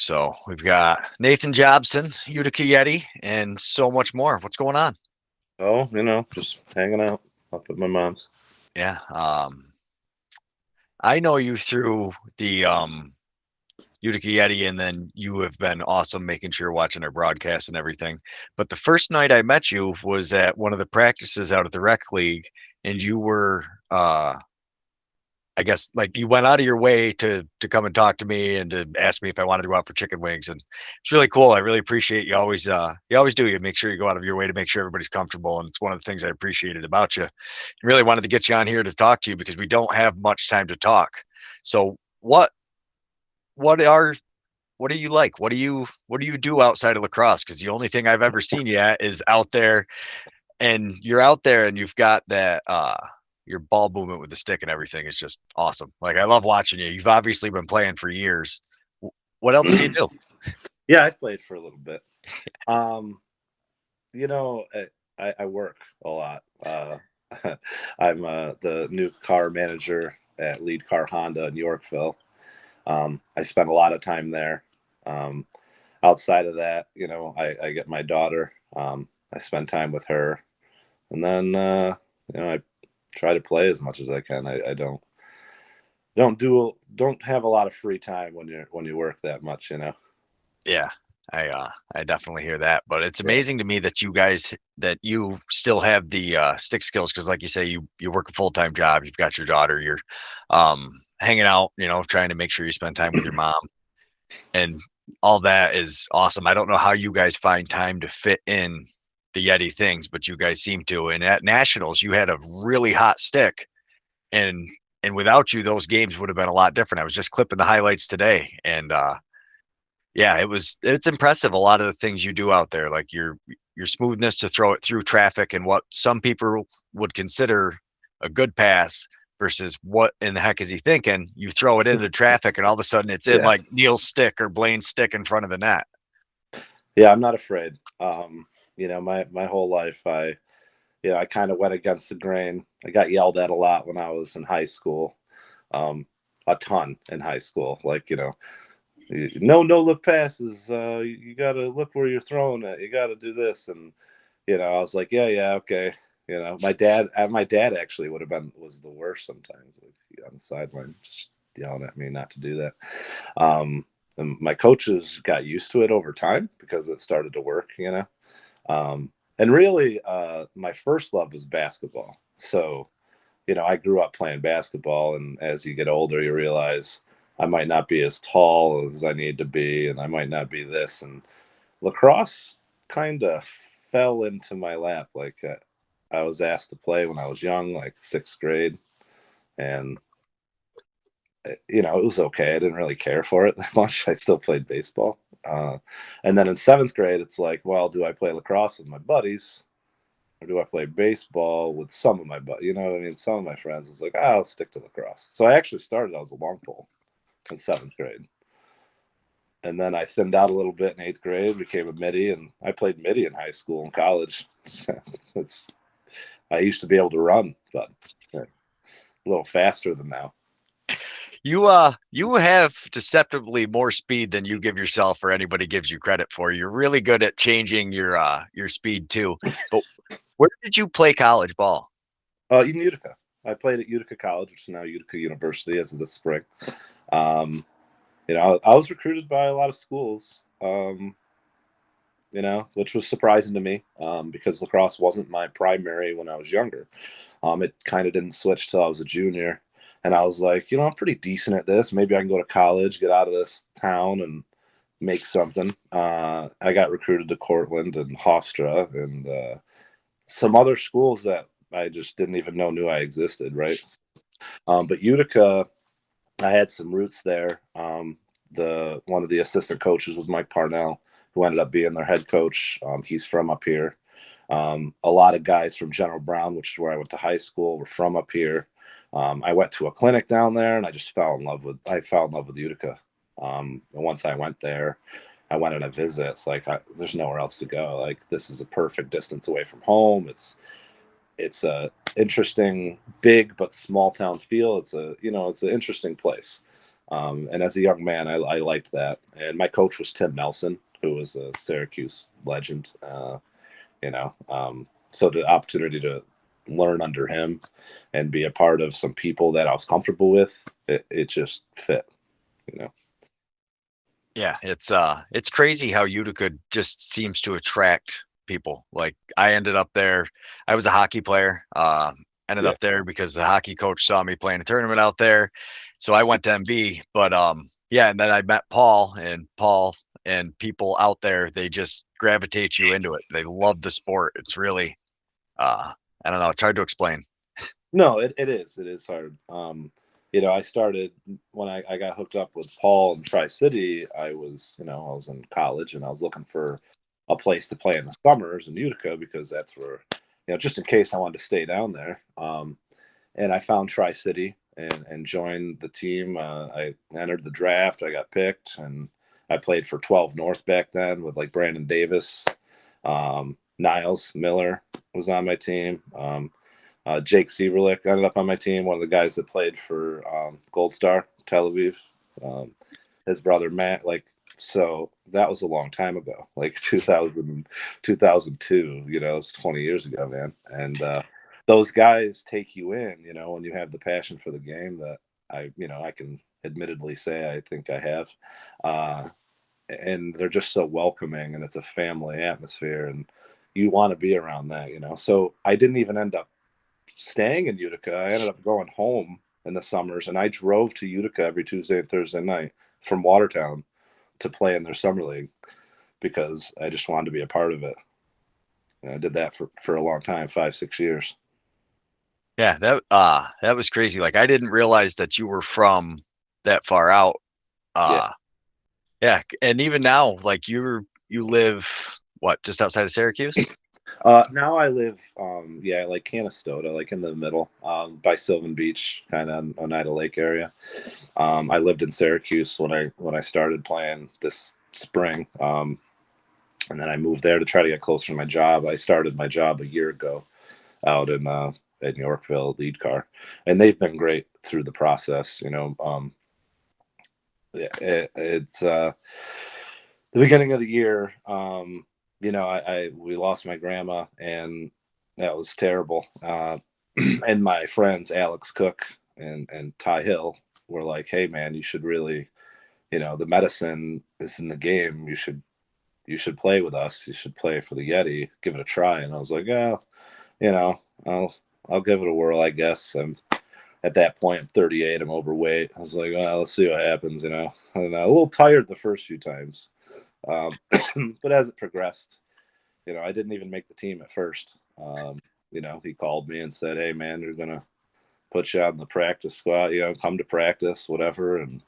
So we've got Nathan Jobson, Utica Yeti, and so much more. What's going on? Oh, just hanging out up at my mom's. Yeah. I know you through the Utica Yeti, and then you have been awesome making sure you're watching our broadcast and everything. But the first night I met you was at one of the practices out at the rec league, and you were I guess like you went out of your way to come and talk to me and to ask me if I wanted to go out for chicken wings, and it's really cool. I really appreciate you always do. You make sure you go out of your way to make sure everybody's comfortable, and it's one of the things I appreciated about you. I really wanted to get you on here to talk to you because we don't have much time to talk. So what are what do you like? What do you do outside of lacrosse? Because the only thing I've ever seen you at is out there, and you're out there and you've got that your ball movement with the stick and everything is just awesome. Like I love watching you. You've obviously been playing for years. What else do you do? Yeah, I played for a little bit. Um, you know, I work a lot. I'm the new car manager at Lead Car Honda in Yorkville. I spend a lot of time there. Um, Outside of that, I get my daughter. I spend time with her, and then I try to play as much as I can. I don't have a lot of free time when you work that much. Yeah. I definitely hear that, but it's Yeah. amazing to me that you still have the stick skills because like you say you work a full-time job, you've got your daughter, you're hanging out, trying to make sure you spend time with your mom, and all that is awesome. I don't know how you guys find time to fit in the Yeti things, but you guys seem to. And at Nationals, you had a really hot stick, and without you, those games would have been a lot different. I was just clipping the highlights today, and yeah, it's impressive. A lot of the things you do out there, like your smoothness to throw it through traffic, and what some people would consider a good pass versus what in the heck is he thinking? You throw it into traffic, and all of a sudden it's in Yeah. like Neil's stick or Blaine's stick in front of the net. Yeah, I'm not afraid. My whole life, I kind of went against the grain. I got yelled at a lot when I was in high school, um, a ton in high school. Like, no look passes. You got to look where you're throwing it. You got to do this, and I was like, yeah, okay. My dad actually was the worst sometimes, like, on the sideline, just yelling at me not to do that. And my coaches got used to it over time because it started to work. And really, my first love was basketball. So, I grew up playing basketball, and as you get older, you realize I might not be as tall as I need to be, and I might not be this. And lacrosse kind of fell into my lap. Like, I was asked to play when I was young, like sixth grade, and it was okay. I didn't really care for it that much. I still played baseball. And then in seventh grade, it's like, well, do I play lacrosse with my buddies, or do I play baseball with some of my buddies? You know what I mean? Some of my friends. It's like, I'll stick to lacrosse. So I actually started as a long pole in seventh grade. And then I thinned out a little bit in eighth grade, became a midi, and I played midi in high school and college. it's I used to be able to run, but a little faster than now. You have deceptively more speed than you give yourself or anybody gives you credit for. You're really good at changing your speed too. But where did you play college ball? In Utica, I played at Utica College, which is now Utica University as of this spring. Um, I was recruited by a lot of schools, which was surprising to me, because lacrosse wasn't my primary when I was younger. It kind of didn't switch till I was a junior. And I was like, I'm pretty decent at this. Maybe I can go to college, get out of this town, and make something. I got recruited to Cortland and Hofstra and some other schools that I just didn't even knew I existed, right? But Utica, I had some roots there. The one of the assistant coaches was Mike Parnell, who ended up being their head coach. He's from up here. A lot of guys from General Brown, which is where I went to high school, were from up here. I went to a clinic down there, and I fell in love with Utica. And once I went there, I went on a visit. It's like there's nowhere else to go. Like, this is a perfect distance away from home. It's a interesting, big but small town feel. It's an interesting place. And as a young man, I liked that. And my coach was Tim Nelson, who was a Syracuse legend. So the opportunity to learn under him and be a part of some people that I was comfortable with, it just fit, you know. Yeah, it's crazy how Utica just seems to attract people. Like I ended up there. I was a hockey player. Ended Yeah. up there because the hockey coach saw me playing a tournament out there. So I went to MB. But yeah, and then I met Paul and people out there, they just gravitate you into it. They love the sport. It's really I don't know, it's hard to explain. No, it is. It is hard. I started when I got hooked up with Paul in Tri-City. I was in college and I was looking for a place to play in the summers in Utica because that's where, just in case I wanted to stay down there. And I found Tri-City and joined the team. I entered the draft. I got picked and I played for 12 North back then with like Brandon Davis, Niles Miller was on my team. Jake Sieverlich ended up on my team, one of the guys that played for Gold Star Tel Aviv. His brother Matt, so that was a long time ago, like 2000, 2002. It's 20 years ago, man. And those guys take you in, when you have the passion for the game that I can admittedly say I think I have. And they're just so welcoming, and it's a family atmosphere, and you want to be around that. So I didn't even end up staying in Utica. I ended up going home in the summers, and I drove to Utica every Tuesday and Thursday night from Watertown to play in their summer league because I just wanted to be a part of it. And I did that for a long time, 5, 6 years. Yeah, that was crazy. Like I didn't realize that you were from that far out. Yeah. Uh yeah, and even now, like you live what, just outside of Syracuse? Now I live, like Canastota, like in the middle, by Sylvan Beach, kind of on Oneida Lake area. I lived in Syracuse when I started playing this spring, and then I moved there to try to get closer to my job. I started my job a year ago out in Yorkville, lead car, and they've been great through the process. It's the beginning of the year. We lost my grandma, and that was terrible. And my friends Alex Cook and Ty Hill were like, "Hey, man, you should really, the medicine is in the game. You should play with us. You should play for the Yeti. Give it a try." And I was like, "Yeah, you know, I'll give it a whirl, I guess." I'm at that point, I'm 38. I'm overweight. I was like, "Well, let's see what happens." And a little tired the first few times, um, but as it progressed, I didn't even make the team at first. He called me and said, "Hey, man, you're gonna put you on the practice squad. Come to practice, whatever." And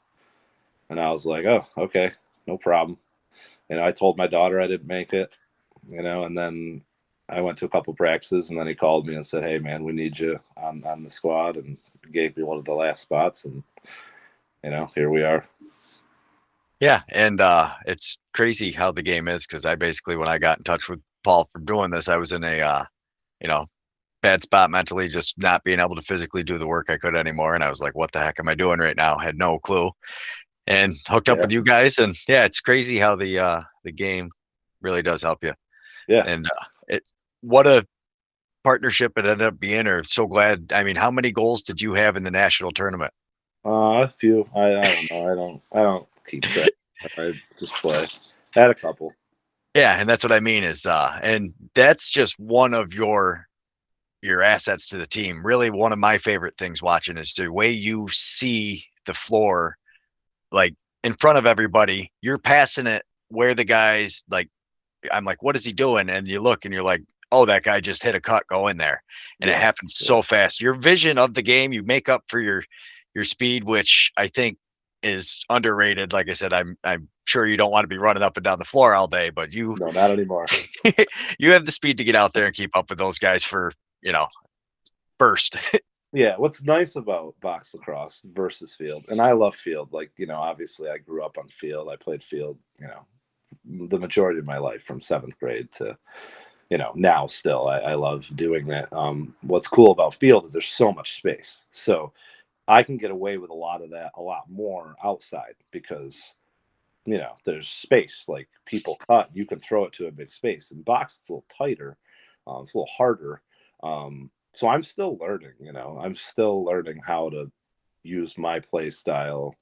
I was like, "Oh, okay, no problem." I told my daughter I didn't make it. And then I went to a couple practices, and then he called me and said, "Hey, man, we need you on the squad," and gave me one of the last spots, and here we are. Yeah, and it's crazy how the game is because I basically, when I got in touch with Paul for doing this, I was in a you know bad spot mentally, just not being able to physically do the work I could anymore, and I was like, "What the heck am I doing right now?" Had no clue, and hooked up Yeah, with you guys, and yeah, it's crazy how the game really does help you, yeah. and it what a partnership it ended up being. Or so glad. I mean, how many goals did you have in the national tournament? A few. I don't know. I don't keep track. I just play. I had a couple. Yeah, and that's what I mean is and that's just one of your assets to the team. Really, one of my favorite things watching is the way you see the floor, like in front of everybody. You're passing it where the guys like. I'm like, what is he doing? And you look and you're like, oh, that guy just hit a cut. Go in there, and it Yeah, happens yeah. so fast. Your vision of the game, you make up for your speed, which I think is underrated. Like I said, I'm sure you don't want to be running up and down the floor all day, but you No, not anymore. you have the speed to get out there and keep up with those guys for you know first. Yeah, what's nice about box lacrosse versus field, and I love field. Like, obviously I grew up on field. I played field, the majority of my life from seventh grade to, now still. I love doing that. What's cool about field is there's so much space. So I can get away with a lot of that, a lot more outside because, there's space. Like people cut, you can throw it to a big space. In box, it's a little tighter, it's a little harder. So I'm still learning. I'm still learning how to use my play style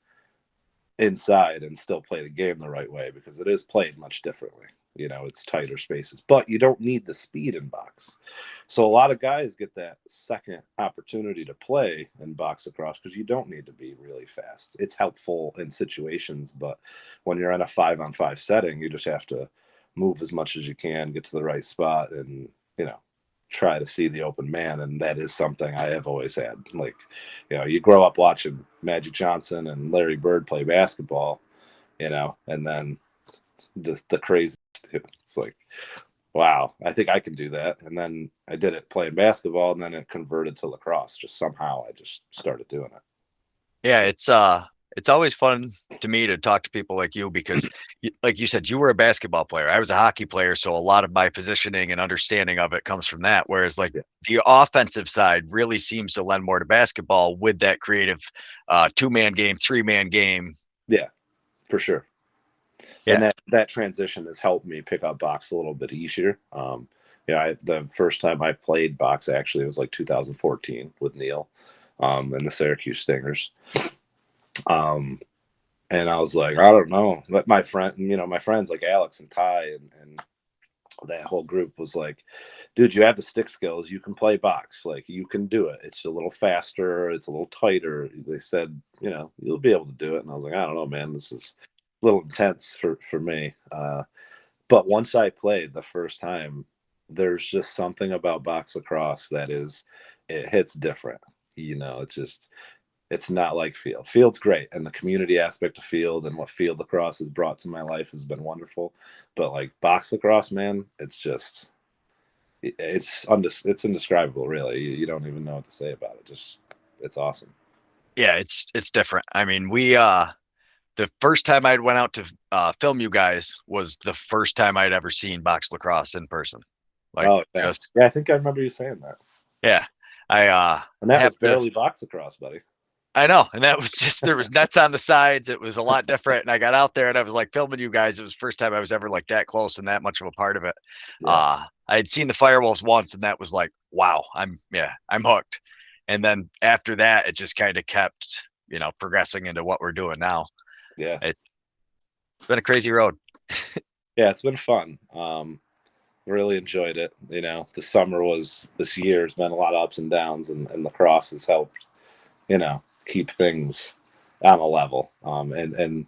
inside and still play the game the right way because it is played much differently. It's tighter spaces, but you don't need the speed in box. So a lot of guys get that second opportunity to play in box lacrosse because you don't need to be really fast. It's helpful in situations, but when you're in a 5-on-5 setting, you just have to move as much as you can, get to the right spot, and try to see the open man. And that is something I have always had. Like, you grow up watching Magic Johnson and Larry Bird play basketball, and then the crazy. It's like, wow, I think I can do that. And then I did it playing basketball, and then it converted to lacrosse. Just somehow I just started doing it. Yeah, it's always fun to me to talk to people like you because like you said, you were a basketball player. I was a hockey player, so a lot of my positioning and understanding of it comes from that. Whereas like Yeah, the offensive side really seems to lend more to basketball with that creative 2-man game, 3-man game. yeah, for sure. And Yeah. that transition has helped me pick up box a little bit easier. The first time I played box actually was like 2014 with Neil, and the Syracuse Stingers. And I was like, I don't know. But my friends like Alex and Ty and that whole group was like, dude, you have the stick skills. You can play box. Like, you can do it. It's a little faster. It's a little tighter. They said, you'll be able to do it. And I was like, I don't know, man. This is a little intense for me. But once I played the first time, there's just something about box lacrosse it hits different. It's not like field. Field's great, and the community aspect of field and what field lacrosse has brought to my life has been wonderful. But like box lacrosse, man, it's indescribable. Really, you don't even know what to say about it. Just it's awesome. Yeah, it's different. I mean, we the first time I'd went out to film you guys was the first time I'd ever seen box lacrosse in person. Like Oh yeah, just yeah. I think I remember you saying that, yeah. I and that was have to barely box lacrosse, buddy. I know, and that was just there was nets on the sides. It was a lot different, and I got out there and I was like filming you guys. It was the first time I was ever like that close and that much of a part of it. Yeah, I had seen the Firewolves once, and that was like, wow, I'm hooked. And then after that, it just kind of kept progressing into what we're doing now. yeah, It's been a crazy road. yeah. It's been fun. Really enjoyed it. The summer was this year has been a lot of ups and downs, and lacrosse has helped, keep things on a level. And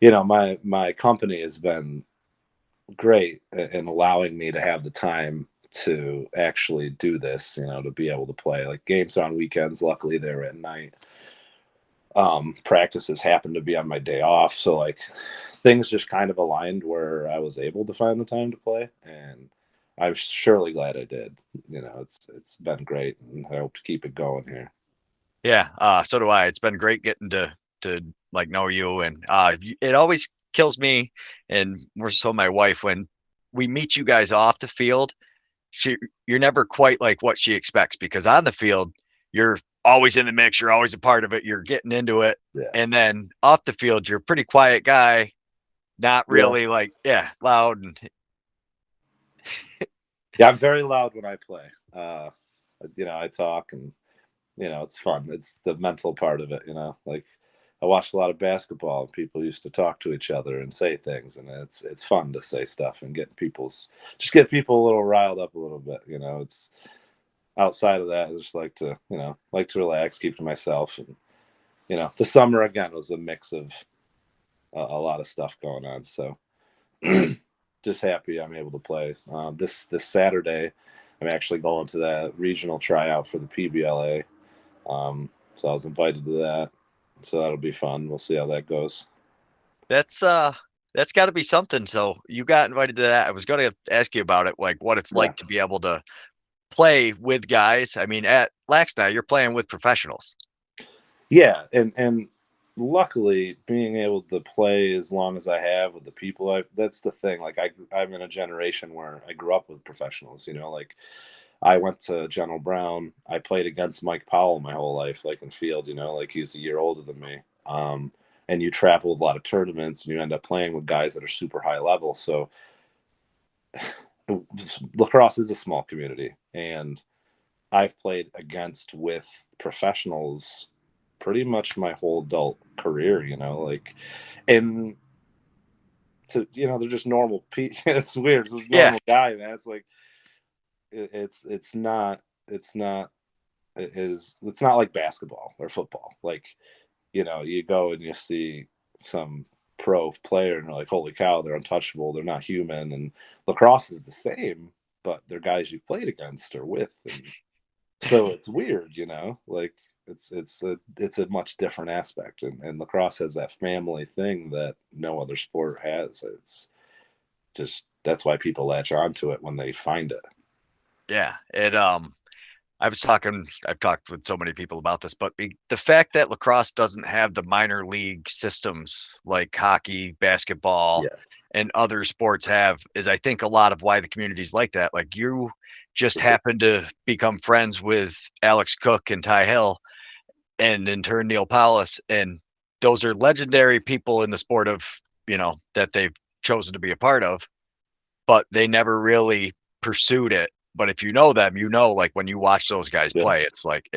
my company has been great in allowing me to have the time to actually do this. To be able to play like games on weekends. Luckily, they're at night. Practices happened to be on my day off, so like things just kind of aligned where I was able to find the time to play, and I'm surely glad I did. It's been great, and I hope to keep it going here. Yeah, so do I. It's been great getting to like know you, and it always kills me, and more so my wife when we meet you guys off the field. You're never quite like what she expects because on the field you're always in the mix, you're always a part of it, you're getting into it, Yeah, and then off the field you're a pretty quiet guy, not yeah, really like loud and yeah. I'm very loud when I play. I talk, and it's fun. It's the mental part of it. Like I watched a lot of basketball, and people used to talk to each other and say things, and it's fun to say stuff and get people a little riled up a little bit. It's outside of that, I just like to relax, keep to myself, and the summer again was a mix of a lot of stuff going on. So just happy I'm able to play. This Saturday, I'm actually going to that regional tryout for the PBLA. So I was invited to that. So that'll be fun. We'll see how that goes. that's that's got to be something. So you got invited to that. I was going to ask you about it, like what it's Yeah. like to be able to play with guys. I mean, at Laxna, you're playing with professionals. Yeah, and luckily being able to play as long as I have with the people that's the thing. Like I'm in a generation where I grew up with professionals, like I went to General Brown. I played against Mike Powell my whole life, like in field, like he's a year older than me. And you travel with a lot of tournaments and you end up playing with guys that are super high level. So lacrosse is a small community, and I've played against with professionals pretty much my whole adult career, like, and they're just normal people. It's weird. It's a Yeah. normal guy, man. It's like, it's not, it's not like basketball or football. Like, you go and you see some pro player and you're like, holy cow, they're untouchable. They're not human. And lacrosse is the same, but they're guys you've played against or with. And so it's weird, like it's a much different aspect. And lacrosse has that family thing that no other sport has. It's just, that's why people latch onto it when they find it. Yeah. I've talked with so many people about this, but the fact that lacrosse doesn't have the minor league systems like hockey, basketball, Yeah. and other sports have is I think a lot of why the community's like that. Like you just happen to become friends with Alex Cook and Ty Hill and in turn Neil Paulus. And those are legendary people in the sport of, that they've chosen to be a part of, but they never really pursued it. But if you know them, like when you watch those guys Yeah. play, it's like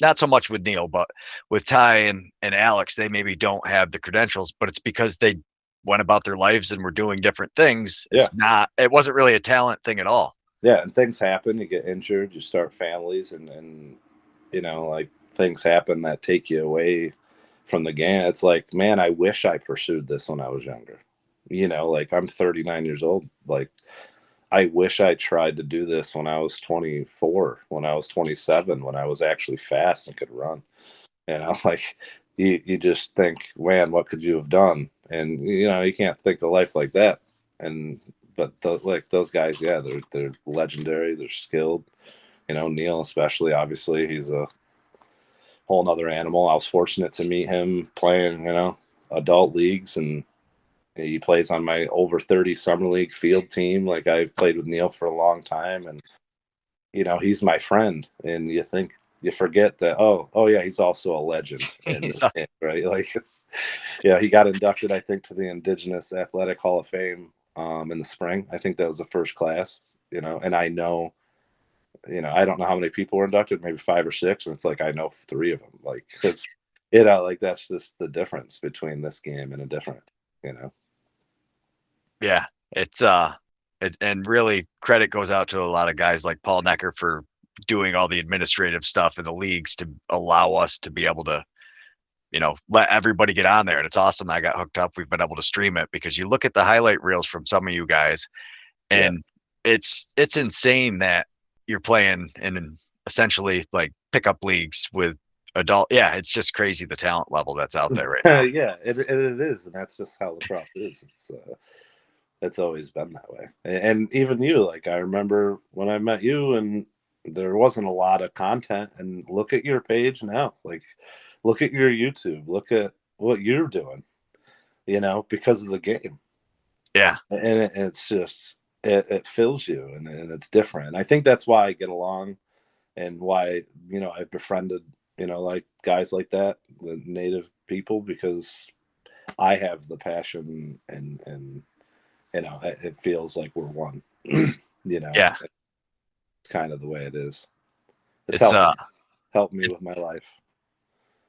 not so much with Neil, but with Ty and Alex, they maybe don't have the credentials, but it's because they went about their lives and were doing different things. Yeah. It wasn't really a talent thing at all. Yeah. And things happen. You get injured, you start families, and like things happen that take you away from the game. It's like, man, I wish I pursued this when I was younger. Like I'm 39 years old. Like, I wish I tried to do this when I was 24, when I was 27, when I was actually fast and could run. Like you just think, man, what could you have done? And you can't think of life like that. And but like those guys, yeah, they're legendary. They're skilled. Neil especially, obviously, he's a whole nother animal. I was fortunate to meet him playing, adult leagues, and he plays on my over 30 summer league field team. Like, I've played with Neil for a long time, and he's my friend. And you forget that, oh yeah, he's also a legend in this game, right? Like, he got inducted, I think, to the Indigenous Athletic Hall of Fame in the spring. I think that was the first class, and I know, I don't know how many people were inducted, maybe 5 or 6, and it's like I know 3 of them. Like, it's like that's just the difference between this game and a different, Yeah, it's and really credit goes out to a lot of guys like Paul Necker for doing all the administrative stuff in the leagues to allow us to be able to, let everybody get on there. And it's awesome. I got hooked up. We've been able to stream it because you look at the highlight reels from some of you guys, Yeah. and it's insane that you're playing in essentially like pickup leagues with adult. Yeah, it's just crazy the talent level that's out there right now. Yeah, it is, and that's just how lacrosse is. It's always been that way. And even you, like, I remember when I met you, and there wasn't a lot of content. And look at your page now. Like, look at your YouTube. Look at what you're doing. Because of the game. Yeah, And it's just, it fills you, and it's different. And I think that's why I get along, and why I've befriended like guys like that, the native people, because I have the passion, and it feels like we're one. yeah. It's kind of the way it is. It's It's helped me with my life.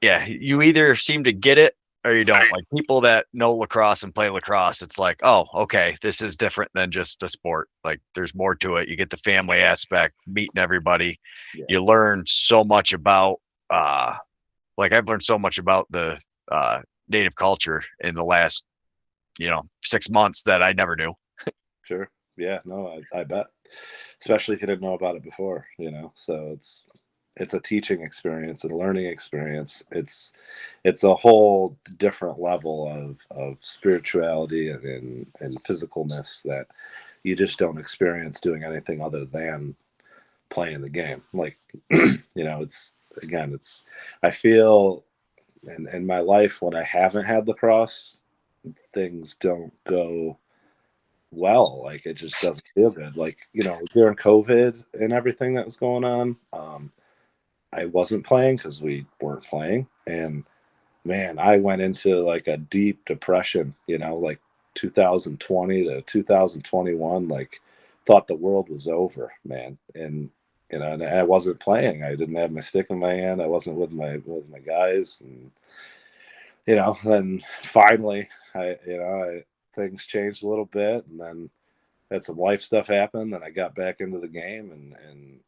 yeah, you either seem to get it or you don't. Like people that know lacrosse and play lacrosse, it's like, oh, okay, this is different than just a sport. Like there's more to it. You get the family aspect, meeting everybody. Yeah. You learn so much about like I've learned so much about the native culture in the last, 6 months that I never knew. Sure. Yeah, no, I bet. Especially if you didn't know about it before, So it's a teaching experience and a learning experience. It's a whole different level of spirituality and physicalness that you just don't experience doing anything other than playing the game. Like, it's I feel in my life, when I haven't had lacrosse, things don't go well. Like it just doesn't feel good. Like, during COVID and everything that was going on, I wasn't playing because we weren't playing. And man, I went into like a deep depression, like 2020 to 2021, like thought the world was over, man. And I wasn't playing. I didn't have my stick in my hand. I wasn't with my guys. And then finally things changed a little bit, and then had some life stuff happen, and I got back into the game, and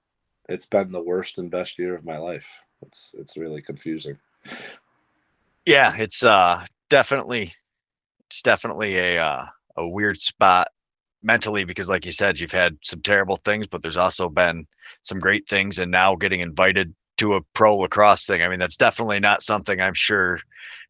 it's been the worst and best year of my life. It's really confusing. Yeah, definitely it's definitely a weird spot mentally because like you said, you've had some terrible things, but there's also been some great things, and now getting invited to a pro lacrosse thing. I mean, that's definitely not something I'm sure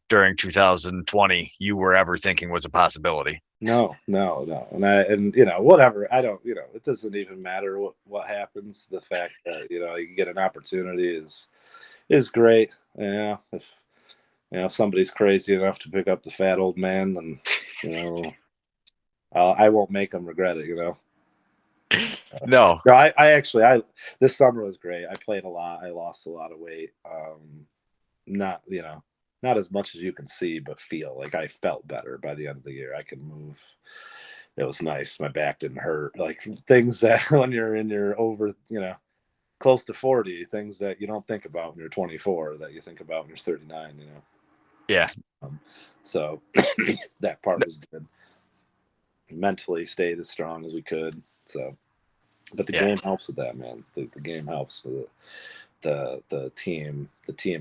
during 2020 you were ever thinking was a possibility. No, no, no. And whatever. I don't, it doesn't even matter what happens. The fact that, you get an opportunity is great. Yeah. If somebody's crazy enough to pick up the fat old man, then, you know, I won't make them regret it. No. No, I actually, this summer was great. I played a lot. I lost a lot of weight. Not, not as much as you can see, but feel like I felt better by the end of the year. I could move. It was nice. My back didn't hurt. Like things that when you're in your over, close to 40, things that you don't think about when you're 24, that you think about when you're 39. Yeah. Um, so that part was good. Mentally stayed as strong as we could. So, but the Yeah. game helps with that, man. The game helps with it. The team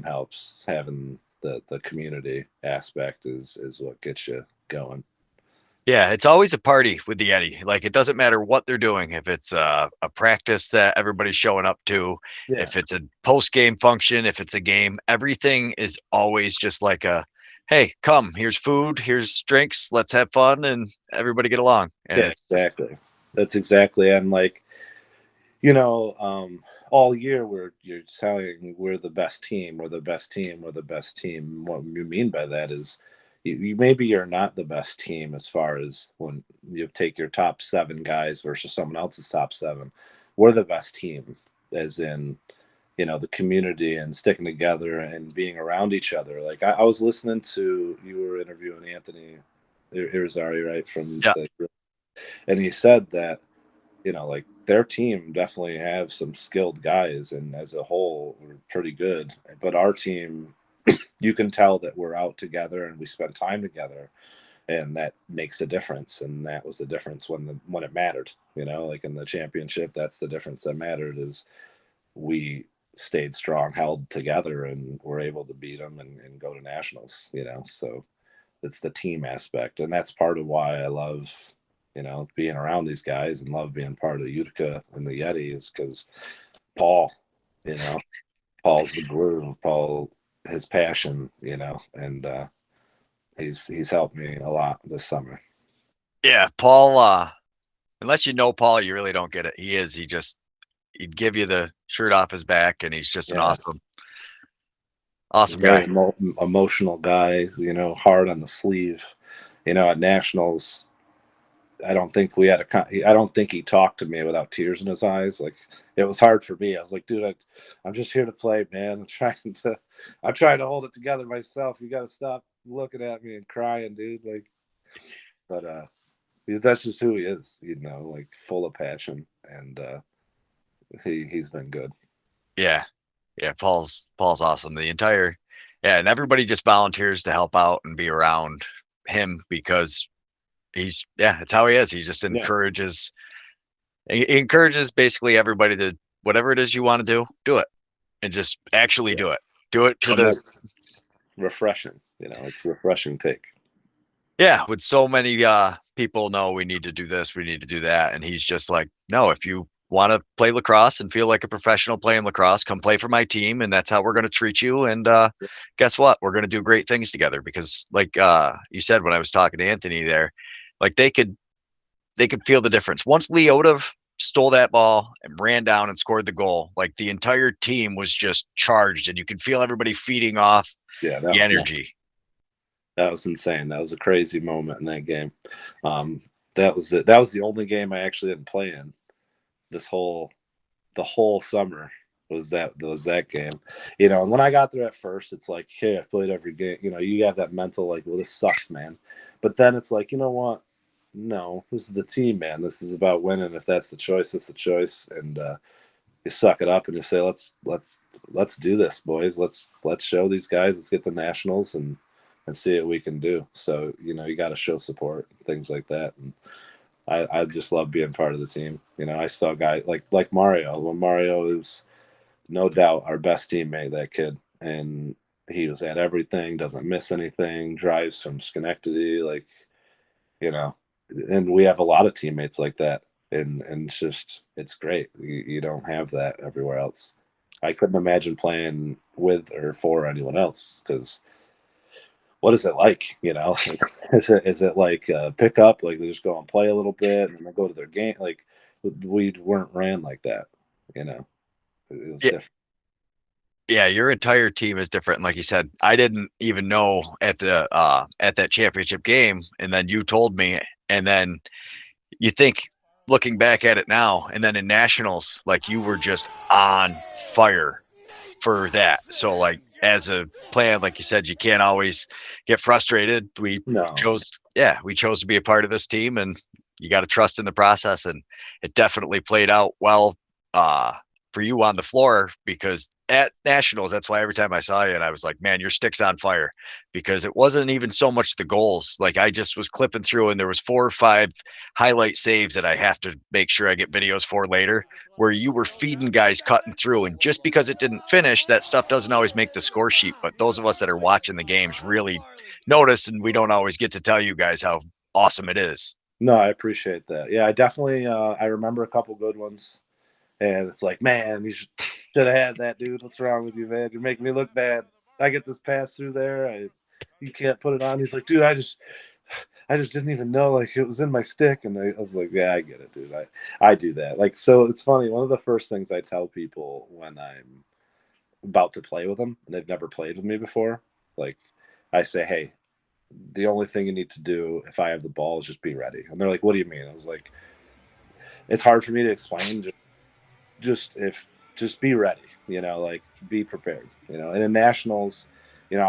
helps. Having the community aspect is what gets you going. Yeah, it's always a party with the Yeti. Like it doesn't matter what they're doing. If it's a practice that everybody's showing up to, Yeah, if it's a post game function, if it's a game, everything is always just like a, hey, come, here's food, here's drinks, let's have fun, and everybody get along. And yeah, it's just, exactly. That's exactly. And like, you know, all year you're telling we're the best team, we're the best team, we're the best team. What you mean by that is you maybe you're not the best team as far as when you take your top seven guys versus someone else's top seven. We're the best team, as in, the community and sticking together and being around each other. Like I was listening to you were interviewing Anthony Irizarry, right, from yeah, the, and he said that like their team definitely have some skilled guys, and as a whole, we're pretty good. But our team, you can tell that we're out together and we spend time together, and that makes a difference. And that was the difference when it mattered. Like in the championship, that's the difference that mattered is we stayed strong, held together, and were able to beat them and go to nationals. So it's the team aspect, and that's part of why I love being around these guys and love being part of Utica and the Yeti is because Paul, you know, Paul's the glue. Paul, his passion, and he's helped me a lot this summer. yeah. Paul, unless you know Paul, you really don't get it. He'd give you the shirt off his back, and he's just an Yeah, awesome very guy. emotional guy. Hard on the sleeve. At nationals, I don't think we had I don't think he talked to me without tears in his eyes. Like it was hard for me. I was like, dude, I'm just here to play, man. I'm trying to hold it together myself. You got to stop looking at me and crying, dude. Like, but that's just who he is, like full of passion, and he's been good. Yeah, yeah. Paul's awesome. Yeah, and everybody just volunteers to help out and be around him because yeah, it's how he is. He just Yeah, encourages basically everybody to whatever it is you want to do it and just actually yeah, do it. Do it to and the that's refreshing. It's refreshing take. yeah, with so many people know we need to do this, we need to do that, and he's just like, no, if you want to play lacrosse and feel like a professional playing lacrosse, come play for my team, and that's how we're going to treat you. And guess what? We're going to do great things together because, like you said when I was talking to Anthony there, like they could feel the difference once Leota stole that ball and ran down and scored the goal. Like the entire team was just charged, and you could feel everybody feeding off Yeah, the energy. that was insane. That was a crazy moment in that game. Um, that was it. That was the only game I actually didn't play in the whole summer was that game. And when I got there at first, it's like, hey, I played every game. You have that mental like, well, this sucks, man. But then it's like, you know what? No, this is the team, man. This is about winning. If that's the choice, that's the choice. And you suck it up and you say, let's do this, boys. Let's show these guys. Let's get the nationals and see what we can do. So you got to show support, things like that. And I just love being part of the team. I saw guys like Mario. When Mario is no doubt our best teammate, that kid, and he was at everything, doesn't miss anything, drives from Schenectady, like you know, and we have a lot of teammates like that, and it's great. You don't have that everywhere else. I couldn't imagine playing with or for anyone else because what is it like? Is it like pick up, like they just go and play a little bit and then go to their game? Like we weren't ran like that. It was Yeah, different. yeah, your entire team is different. And like you said, I didn't even know at that championship game, and then you told me, and then you think looking back at it now, and then in nationals, like you were just on fire for that. So like as a plan, like you said, you can't always get frustrated. No, We chose to be a part of this team, and you got to trust in the process. And it definitely played out well uh, for you on the floor because at nationals, that's why every time I saw you, and I was like, man, your stick's on fire because it wasn't even so much the goals. Like I just was clipping through, and there was 4 or 5 highlight saves that I have to make sure I get videos for later where you were feeding guys cutting through. And just because it didn't finish, that stuff doesn't always make the score sheet. But those of us that are watching the games really notice, and we don't always get to tell you guys how awesome it is. no, I appreciate that. Yeah, I definitely. I remember a couple good ones, and it's like, man, you should have had that, dude. What's wrong with you, man? You're making me look bad. I get this pass through there. You can't put it on. He's like, dude, I just didn't even know like it was in my stick, and I was like, yeah, I get it, dude. I do that. Like, so it's funny. One of the first things I tell people when I'm about to play with them and they've never played with me before, like, I say, hey, the only thing you need to do if I have the ball is just be ready. And they're like, what do you mean? I was like, it's hard for me to explain. Just be ready. Like be prepared. And in nationals, I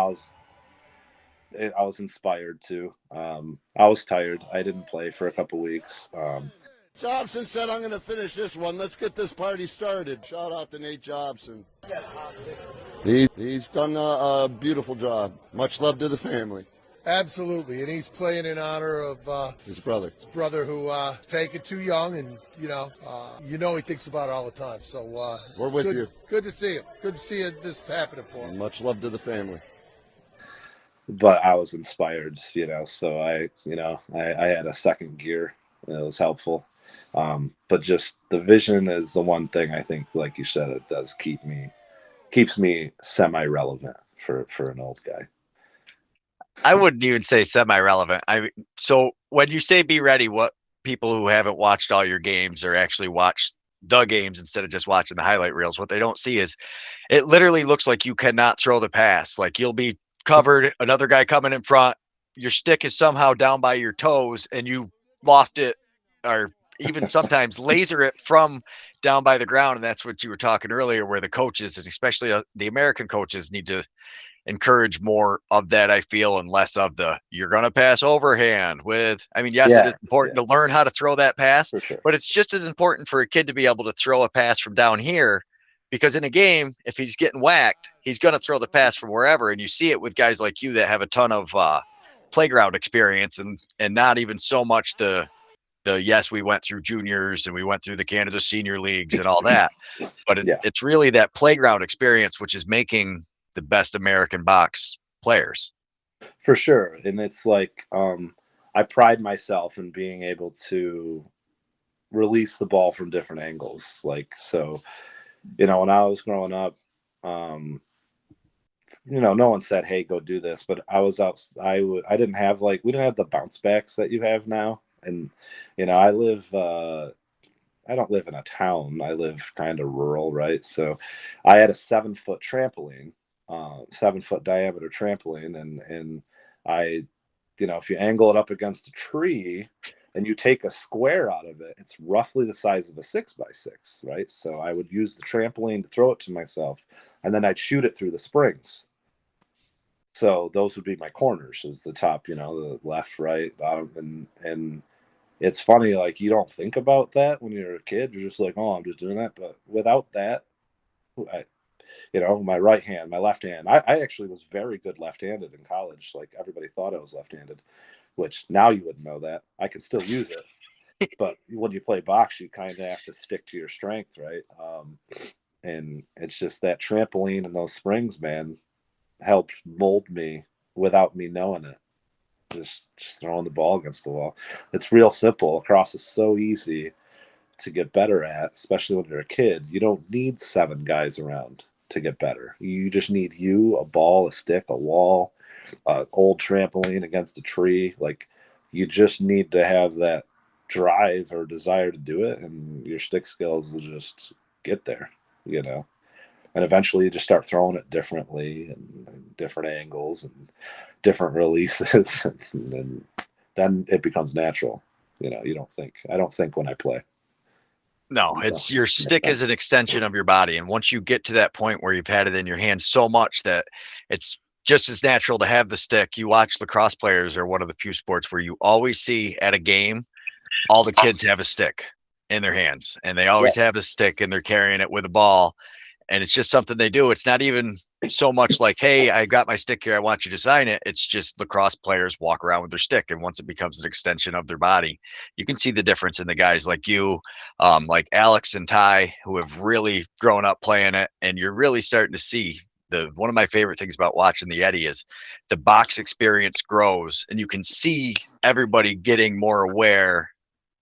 was inspired to. I was tired. I didn't play for a couple weeks. Jobson said, I'm going to finish this one. Let's get this party started. Shout out to Nate Jobson. He's done a beautiful job. Much love to the family. Absolutely, and he's playing in honor of His brother. who taken too young, and he thinks about it all the time. So We're with you. Good to see him. Good to see this happening for him. And much love to the family. But I was inspired, so I had a second gear. It was helpful. But just the vision is the one thing I think, like you said, it does keeps me semi-relevant for an old guy. I wouldn't even say semi-relevant. So when you say be ready, what people who haven't watched all your games or actually watched the games instead of just watching the highlight reels, what they don't see is it literally looks like you cannot throw the pass. Like you'll be covered, another guy coming in front, your stick is somehow down by your toes, and you loft it or even sometimes laser it from down by the ground. And that's what you were talking earlier, where the coaches, and especially the American coaches, need to encourage more of that, I feel, and less of the you're going to pass overhand with. I mean, yes, it is important to learn how to throw that pass, For sure. but it's just as important for a kid to be able to throw a pass from down here, because in a game, if he's getting whacked, he's going to throw the pass from wherever. And you see it with guys like you that have a ton of playground experience and not even so much the yes, we went through juniors and we went through the Canada senior leagues and all that, but it's really that playground experience which is making the best American box players. For sure. And it's like I pride myself in being able to release the ball from different angles. Like, so, when I was growing up, no one said, hey, go do this, but I was out. I didn't have we didn't have the bounce backs that you have now. And, I don't live in a town. I live kind of rural, right? So I had a 7-foot trampoline, 7-foot diameter trampoline. And I, if you angle it up against a tree, and you take a square out of it, it's roughly the size of a 6x6, right? So I would use the trampoline to throw it to myself, and then I'd shoot it through the springs. So those would be my corners, is the top, the left, right, bottom, and it's funny, like, you don't think about that when you're a kid. You're just like, oh, I'm just doing that. But without that, I, my right hand, my left hand, I actually was very good left-handed in college. Like, everybody thought I was left-handed, which now you wouldn't know that. I could still use it. But when you play box, you kind of have to stick to your strength, right? And it's just that trampoline and those springs, man, helped mold me without me knowing it. Just throwing the ball against the wall. It's real simple. Lacrosse is so easy to get better at, especially when you're a kid. You don't need 7 guys around to get better. You just need you, a ball, a stick, a wall, an old trampoline against a tree. Like, you just need to have that drive or desire to do it, and your stick skills will just get there, And eventually you just start throwing it differently and different angles and different releases, and then it becomes natural. I don't think when I play. No, it's your stick is an extension of your body. And once you get to that point where you've had it in your hand so much that it's just as natural to have the stick. You watch lacrosse players are one of the few sports where you always see at a game, all the kids have a stick in their hands and they always have a stick and they're carrying it with a ball. And it's just something they do. It's not even so much like, hey, I got my stick here, I want you to sign it. It's just lacrosse players walk around with their stick. And once it becomes an extension of their body, you can see the difference in the guys like you, like Alex and Ty, who have really grown up playing it. And you're really starting to see one of my favorite things about watching the Yeti is the box experience grows and you can see everybody getting more aware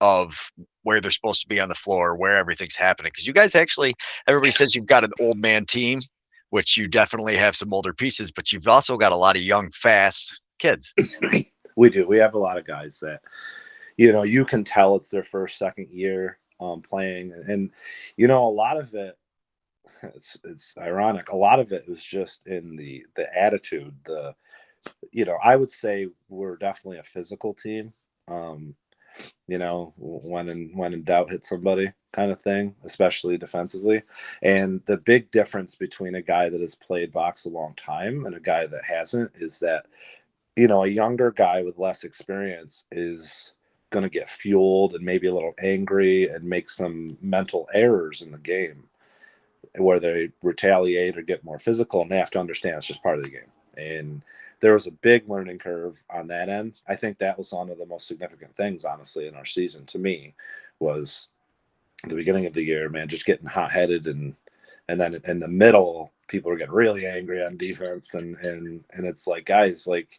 of where they're supposed to be on the floor, where everything's happening. Because you guys actually, everybody says you've got an old man team, which you definitely have some older pieces, but you've also got a lot of young, fast kids. We do. We have a lot of guys that, you can tell it's their first, second year playing. And, a lot of it, it's ironic. A lot of it was just in the attitude. I would say we're definitely a physical team. When in doubt, hit somebody kind of thing, especially defensively. And the big difference between a guy that has played box a long time and a guy that hasn't is that, a younger guy with less experience is going to get fueled and maybe a little angry and make some mental errors in the game where they retaliate or get more physical, and they have to understand it's just part of the game. And there was a big learning curve on that end. I think that was one of the most significant things, honestly, in our season to me, was the beginning of the year, man, just getting hot-headed, and then in the middle, people were getting really angry on defense, and it's like, guys, like,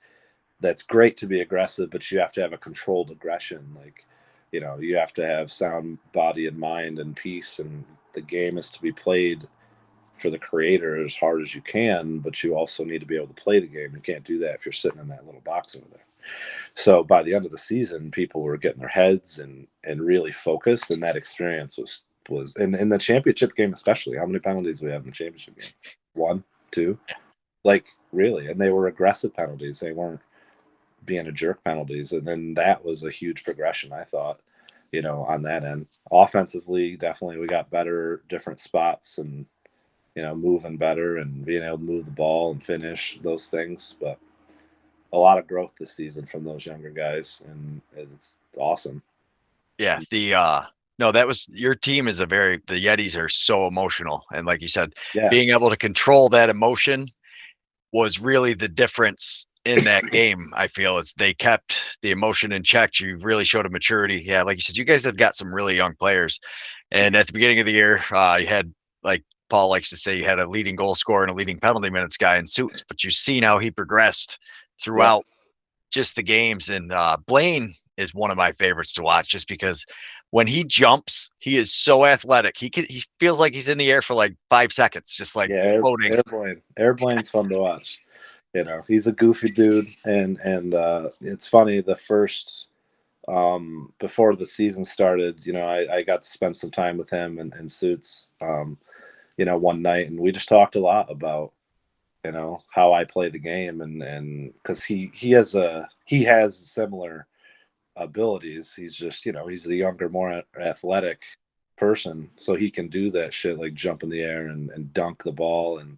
that's great to be aggressive, but you have to have a controlled aggression. Like, you have to have sound body and mind and peace, and the game is to be played for the creator as hard as you can, but you also need to be able to play the game. You can't do that if you're sitting in that little box over there. So by the end of the season, people were getting their heads and really focused, and that experience was in the championship game, especially. How many penalties we have in the championship game? 1, 2, like, really. And they were aggressive penalties. They weren't being a jerk penalties. And then that was a huge progression, I thought, on that end. Offensively, definitely we got better, different spots, and moving better and being able to move the ball and finish those things. But a lot of growth this season from those younger guys, and it's awesome. Yeah, no, that was your team the Yetis are so emotional, and like you said, being able to control that emotion was really the difference in that game. I feel is they kept the emotion in check. You really showed a maturity. Yeah, like you said, you guys have got some really young players, and at the beginning of the year, you had, like Paul likes to say, you had a leading goal scorer and a leading penalty minutes guy in Suits, but you see how he progressed throughout just the games. And Blaine is one of my favorites to watch, just because when he jumps, he is so athletic. He feels like he's in the air for like 5 seconds, just like floating. Airplane's fun to watch. He's a goofy dude, and it's funny. The first before the season started, I got to spend some time with him and Suits, one night, and we just talked a lot about how I play the game, and because he has similar abilities. He's just, he's the younger, more athletic person, so he can do that shit like jump in the air and dunk the ball, and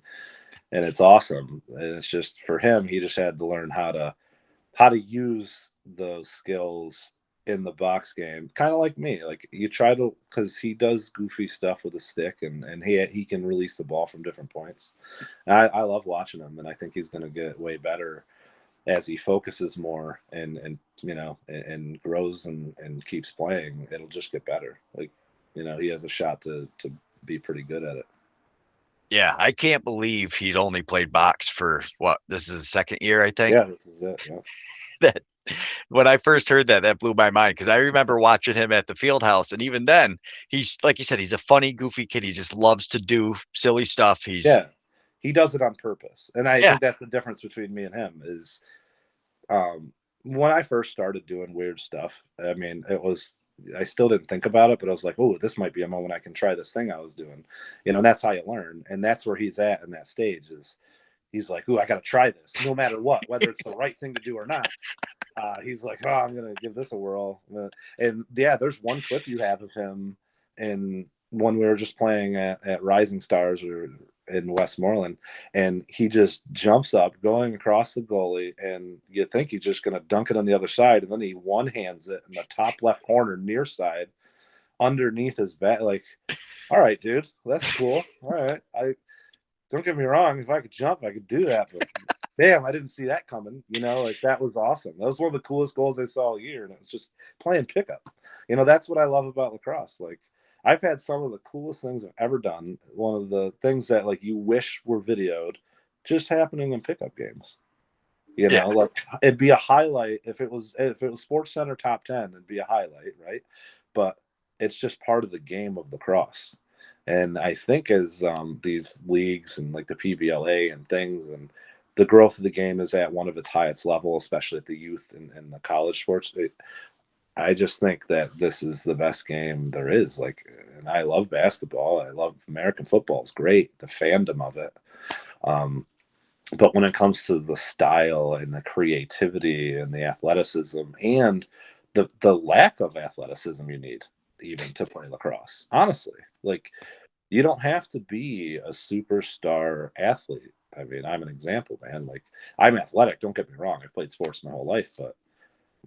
it's awesome. And it's just for him, he just had to learn how to use those skills in the box game, kind of like me. Like you try to, because he does goofy stuff with a stick, and he can release the ball from different points. And I love watching him, and I think he's going to get way better as he focuses more and grows and keeps playing. It'll just get better. Like, he has a shot to be pretty good at it. Yeah, I can't believe he'd only played box for this is his second year, I think. Yeah, this is it. Yeah. That when I first heard that blew my mind, because I remember watching him at the field house, and even then, he's like you said, he's a funny, goofy kid. He just loves to do silly stuff. Yeah, he does it on purpose, and I Yeah. think that's the difference between me and him is, when I first started doing weird stuff, I mean, I still didn't think about it, but I was like, oh, this might be a moment I can try this thing I was doing, and that's how you learn. And that's where he's at in that stage is he's like, oh, I got to try this no matter what, whether it's the right thing to do or not. He's like, oh, I'm going to give this a whirl. And yeah, there's one clip you have of him in when we were just playing at Rising Stars or in Westmoreland, and he just jumps up going across the goalie, and you think he's just going to dunk it on the other side, and then he one hands it in the top left corner near side underneath his back. Like, all right, dude, that's cool. All right, I don't get me wrong, if I could jump I could do that, but damn, I didn't see that coming. Like, that was awesome. That was one of the coolest goals I saw all year, and it was just playing pickup. That's what I love about lacrosse. Like, I've had some of the coolest things I've ever done. One of the things that, like, you wish were videoed just happening in pickup games. Yeah. Like, it'd be a highlight if it was Sports Center top 10, it'd be a highlight, right? But it's just part of the game of lacrosse. And I think as these leagues and like the PBLA and things, and the growth of the game is at one of its highest level, especially at the youth and the college sports. I just think that this is the best game there is. Like, and I love basketball. I love American football. It's great, the fandom of it. But when it comes to the style and the creativity and the athleticism and the lack of athleticism you need even to play lacrosse, honestly, like, you don't have to be a superstar athlete. I mean, I'm an example, man. Like, I'm athletic. Don't get me wrong. I've played sports my whole life, but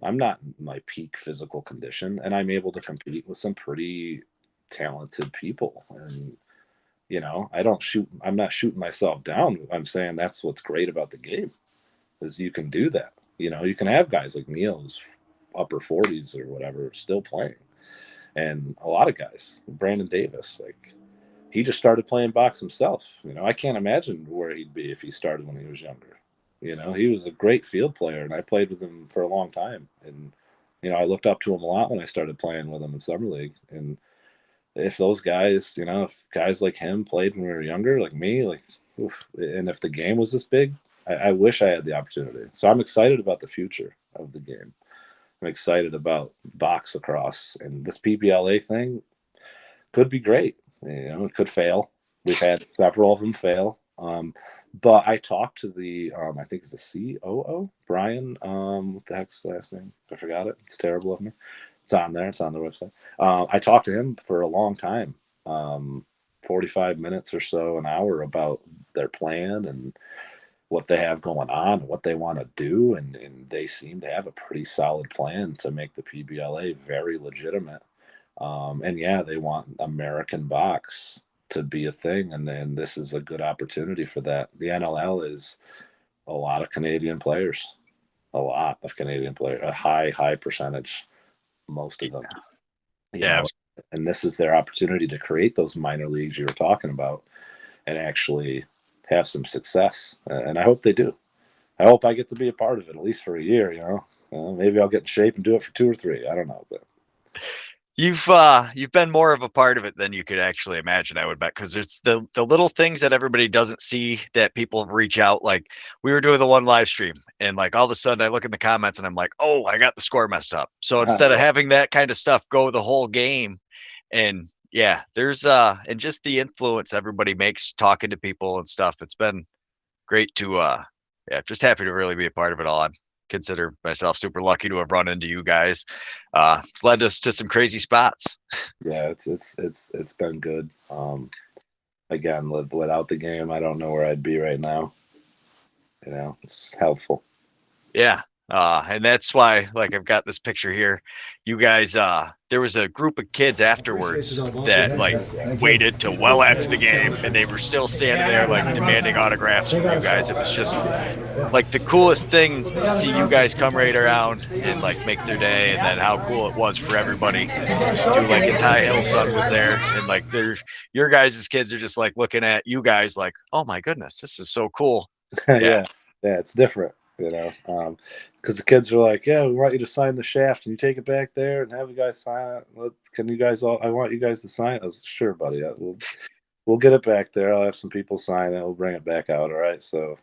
I'm not in my peak physical condition, and I'm able to compete with some pretty talented people. And I'm not shooting myself down. I'm saying that's what's great about the game is you can do that. You can have guys like Neil who's upper 40s or whatever still playing, and a lot of guys, Brandon Davis, like, he just started playing box himself. I can't imagine where he'd be if he started when he was younger. He was a great field player, and I played with him for a long time. And I looked up to him a lot when I started playing with him in summer league. And if those guys, if guys like him played when we were younger, like me, like, oof, and if the game was this big, I wish I had the opportunity. So I'm excited about the future of the game. I'm excited about box lacrosse, and this PBLA thing could be great. It could fail. We've had several of them fail. But I talked to the, I think it's the COO, Brian. What the heck's the last name? I forgot it. It's terrible of me. It's on there. It's on the website. I talked to him for a long time, 45 minutes or so, an hour, about their plan and what they have going on, what they want to do. And they seem to have a pretty solid plan to make the PBLA very legitimate. And yeah, they want American box to be a thing, and then this is a good opportunity for that. The NLL is a lot of Canadian players, a high percentage, most of them. Yeah. And this is their opportunity to create those minor leagues you were talking about and actually have some success. And I hope they do. I hope I get to be a part of it at least for a year. Maybe I'll get in shape and do it for 2 or 3. I don't know, but You've been more of a part of it than you could actually imagine, I would bet, because it's the little things that everybody doesn't see that people reach out. Like, we were doing the one live stream, and like all of a sudden I look in the comments and I'm like, oh, I got the score messed up. So instead of having that kind of stuff go the whole game, and yeah, there's and just the influence everybody makes talking to people and stuff. It's been great to just happy to really be a part of it all. consider myself super lucky to have run into you guys. It's led us to some crazy spots. Yeah, it's been good. Again, without the game, I don't know where I'd be right now. It's helpful. Yeah. And that's why, like, I've got this picture here. You guys, there was a group of kids afterwards that like waited till well after the game, and they were still standing there like demanding autographs from you guys. It was just like the coolest thing to see you guys come right around and like make their day, and then how cool it was for everybody to like a Ty Hill son was there, and like your guys' kids are just like looking at you guys like, oh my goodness, this is so cool. Yeah, it's different, because the kids are like, yeah, we want you to sign the shaft. Can you take it back there and have the guys sign it? Can you guys all? I want you guys to sign it. I was like, sure, buddy. We'll get it back there. I'll have some people sign it. We'll bring it back out. All right. So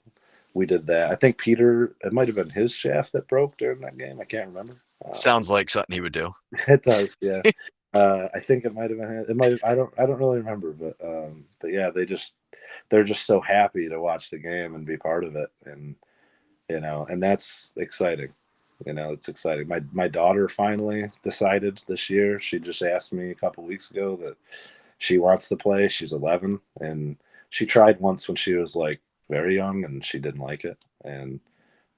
we did that. I think Peter, it might have been his shaft that broke during that game. I can't remember. Sounds like something he would do. It does, yeah. I think it might have been. It might. I don't really remember, but yeah, they're just so happy to watch the game and be part of it, and and that's exciting. It's exciting. My daughter finally decided this year. She just asked me a couple weeks ago that she wants to play. She's 11, and she tried once when she was like very young, and she didn't like it, and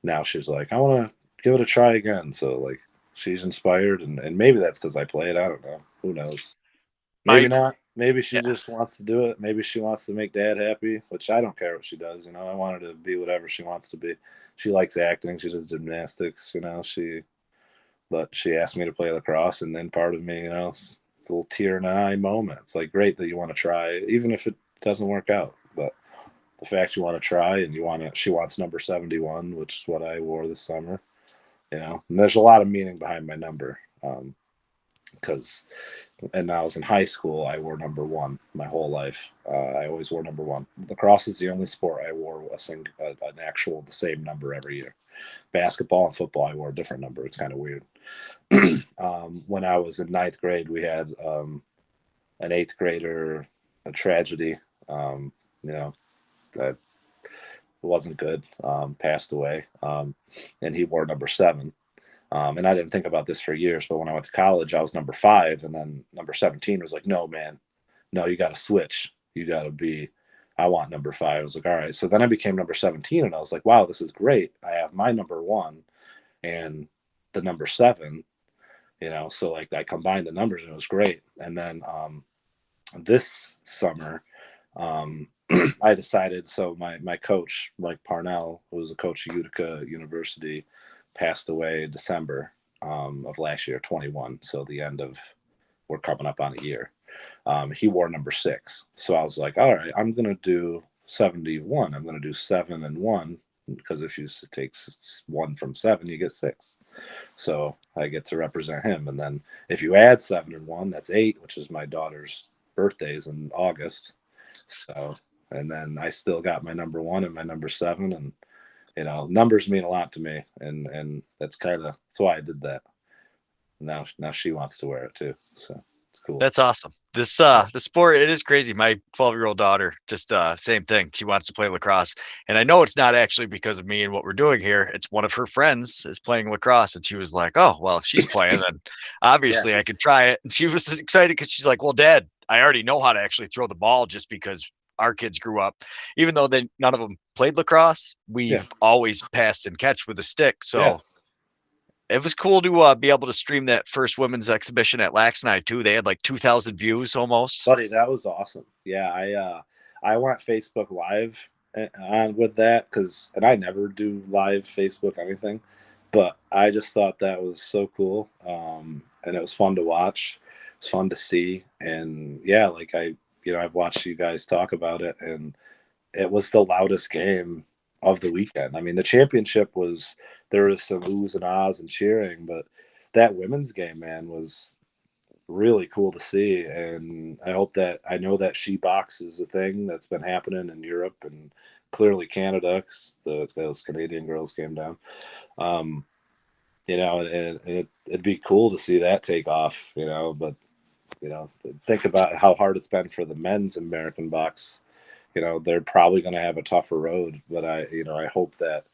now she's like, I want to give it a try again. So like, she's inspired, and maybe that's because I play it. I don't know. Who knows? Maybe not. Maybe she just wants to do it. Maybe she wants to make dad happy, which I don't care what she does. I want her to be whatever she wants to be. She likes acting. She does gymnastics. But she asked me to play lacrosse, and then part of me, it's a little tear in the eye moment. It's like, great that you want to try, even if it doesn't work out. But the fact you want to try and she wants number 71, which is what I wore this summer. And there's a lot of meaning behind my number. Because and I was in high school, I wore number 1 my whole life. I always wore number 1. Lacrosse is the only sport I wore an actual the same number every year. Basketball and football, I wore a different number. It's kind of weird. When I was in 9th grade, we had an 8th grader, a tragedy. That wasn't good. Passed away, and he wore number 7. And I didn't think about this for years, but when I went to college, I was number 5, and then number 17 was like, no, man, no, you got to switch. You got to be, I want number 5. I was like, all right. So then I became number 17, and I was like, wow, this is great. I have my number 1 and the number 7, so like I combined the numbers and it was great. And then this summer, I decided, so my coach, Mike Parnell, who was a coach at Utica University, passed away in December of last year, 21. So we're coming up on a year. He wore number 6. So I was like, all right, I'm going to do 71. I'm going to do 7 and 1, because if you take 1 from 7, you get 6. So I get to represent him. And then if you add 7 and 1, that's 8, which is my daughter's birthdays in August. So, and then I still got my number 1 and my number 7, and numbers mean a lot to me, and that's why I did that. Now she wants to wear it too, so it's cool. That's awesome. The sport, it is crazy. My 12-year-old daughter, just same thing. She wants to play lacrosse, and I know it's not actually because of me and what we're doing here. It's one of her friends is playing lacrosse, and she was like, "Oh, well, if she's playing, then obviously I could try it." And she was excited because she's like, "Well, Dad, I already know how to actually throw the ball, just because our kids grew up, even though none of them played lacrosse, we've always passed and catch with a stick." So it was cool to be able to stream that first women's exhibition at Laxnide too. They had like 2,000 views almost. Buddy, that was awesome. Yeah, I went Facebook Live on with that, and I never do live Facebook anything, but I just thought that was so cool, and it was fun to watch. It's fun to see, and yeah, like I've watched you guys talk about it, and it was the loudest game of the weekend. I mean, the championship there was some oohs and ahs and cheering, but that women's game, man, was really cool to see. And I know that she box is a thing that's been happening in Europe and clearly Canada, because those Canadian girls came down. And it'd be cool to see that take off, but think about how hard it's been for the men's American box. They're probably going to have a tougher road, but I hope that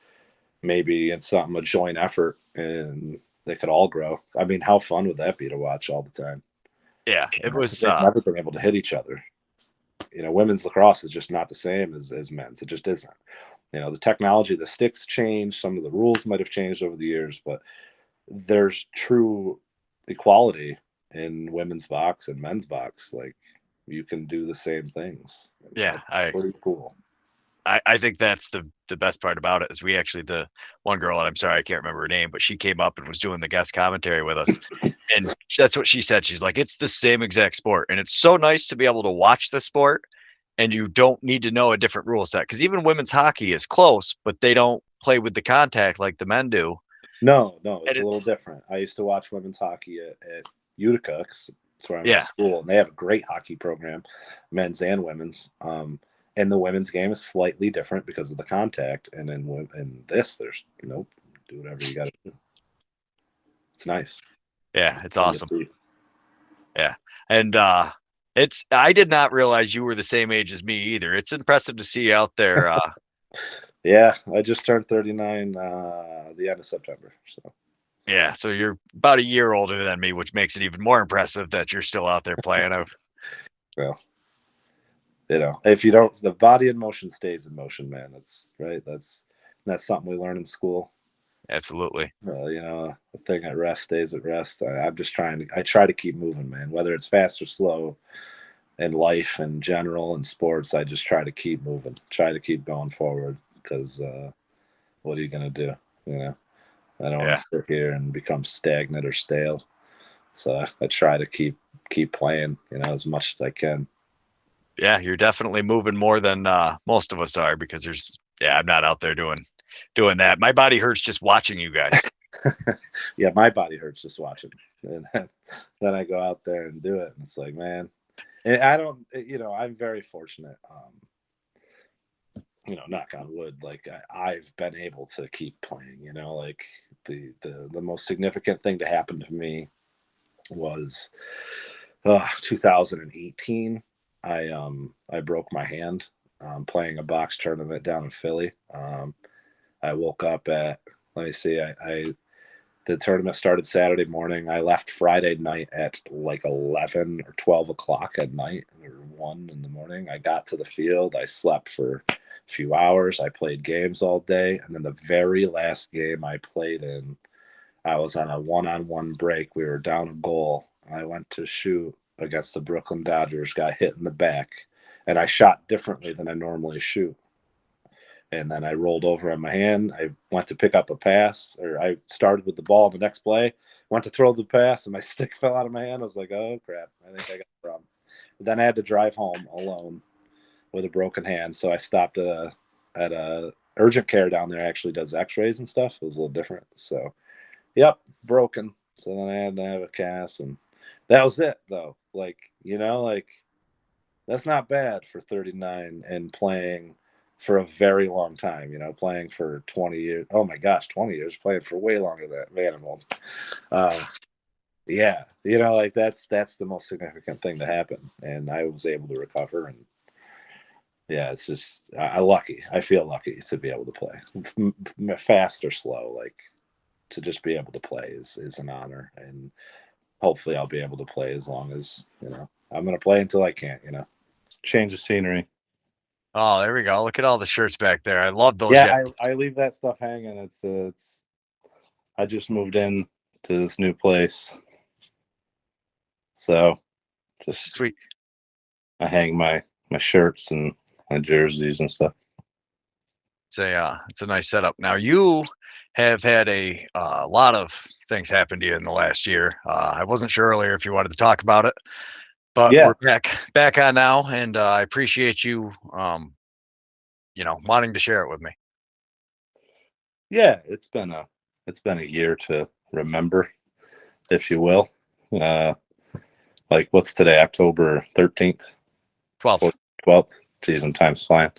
maybe it's something, a joint effort, and they could all grow. I mean, how fun would that be to watch all the time? Yeah, it was. They've never been able to hit each other. Women's lacrosse is just not the same as men's. It just isn't. The technology, the sticks change, some of the rules might have changed over the years, but there's true equality in women's box and men's box. Like, you can do the same things. Yeah, That's pretty cool. I think that's the best part about it is we actually, the one girl, and I'm sorry I can't remember her name, but she came up and was doing the guest commentary with us, and that's what she said. She's like, it's the same exact sport, and it's so nice to be able to watch the sport, and you don't need to know a different rule set, because even women's hockey is close, but they don't play with the contact like the men do. No, it's a little different. I used to watch women's hockey at Utica, 'cause that's where I went to school, and they have a great hockey program, men's and women's. And the women's game is slightly different because of the contact. And in this, there's nope, do whatever you got to do. It's nice. Yeah, it's awesome. Yeah, and I did not realize you were the same age as me either. It's impressive to see you out there. Yeah, I just turned 39 the end of September. So yeah, so you're about a year older than me, which makes it even more impressive that you're still out there playing. Well, if you don't, the body in motion stays in motion, man. That's right. That's something we learn in school. Absolutely. The thing at rest stays at rest. I'm just I try to keep moving, man, whether it's fast or slow in life in general and sports. I just try to keep moving, try to keep going forward, because what are you going to do? I don't want to sit here and become stagnant or stale. So I try to keep playing, as much as I can. Yeah, you're definitely moving more than most of us are, because I'm not out there doing that. My body hurts just watching you guys. Yeah, my body hurts just watching. And then I go out there and do it, and it's like, man. And I don't, I'm very fortunate. Knock on wood, like I've been able to keep playing. Like the most significant thing to happen to me was 2018. I broke my hand playing a box tournament down in Philly. I woke up at, let me see, the tournament started Saturday morning. I left Friday night at like 11 or 12 o'clock at night, or 1 in the morning. I got to the field. I slept for a few hours. I played games all day. And then the very last game I played in, I was on a one-on-one break. We were down a goal. I went to shoot against the Brooklyn Dodgers, got hit in the back, and I shot differently than I normally shoot. And then I rolled over on my hand. I went to pick up a pass, or I started with the ball the next play, went to throw the pass, and my stick fell out of my hand. I was like, oh, crap. I think I got a problem. But then I had to drive home alone with a broken hand. So I stopped at a urgent care down there, actually does x-rays and stuff. It was a little different. So, yep, broken. So then I had to have a cast, and that was it, though. Like, that's not bad for 39 and playing for a very long time, playing for 20 years. Oh my gosh, 20 years, playing for way longer than that. Man, I'm old. Yeah, like that's the most significant thing to happen. And I was able to recover, and yeah, it's just, I feel lucky to be able to play fast or slow. Like, to just be able to play is an honor, and hopefully I'll be able to play as long as, I'm going to play until I can't, change of scenery. Oh, there we go. Look at all the shirts back there. I love those. Yeah, I leave that stuff hanging. It's I just moved in to this new place, so just sweet. I hang my shirts and my jerseys and stuff. It's a nice setup. Now, you have had a lot of things happen to you in the last year. I wasn't sure earlier if you wanted to talk about it, but Yeah. we're back on now, and I appreciate you wanting to share it with me. Yeah, it's been a year to remember, if you will. Like, what's today? October 13th? 12th. 12th. Geez, and time's flying.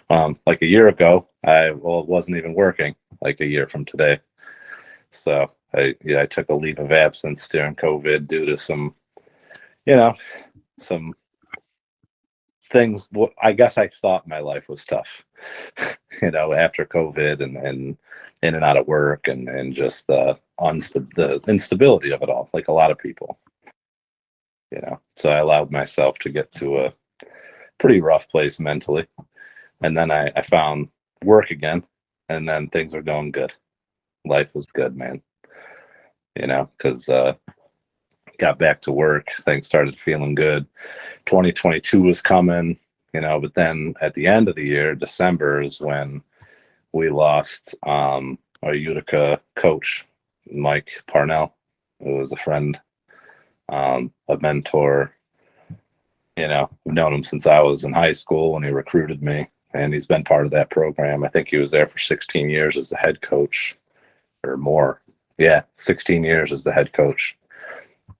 Like a year ago, I wasn't even working. Like a year from today, so I took a leave of absence during COVID due to some things. I guess I thought my life was tough, after COVID, and in and out of work, and just the instability of it all, like a lot of people, So I allowed myself to get to a pretty rough place mentally. And then I found work again, and then things were going good. Life was good, man. Because got back to work, things started feeling good. 2022 was coming, but then at the end of the year, December, is when we lost our Utica coach, Mike Parnell, who was a friend, a mentor. I've known him since I was in high school when he recruited me, and he's been part of that program. I think he was there for 16 years as the head coach, or more. Yeah, 16 years as the head coach.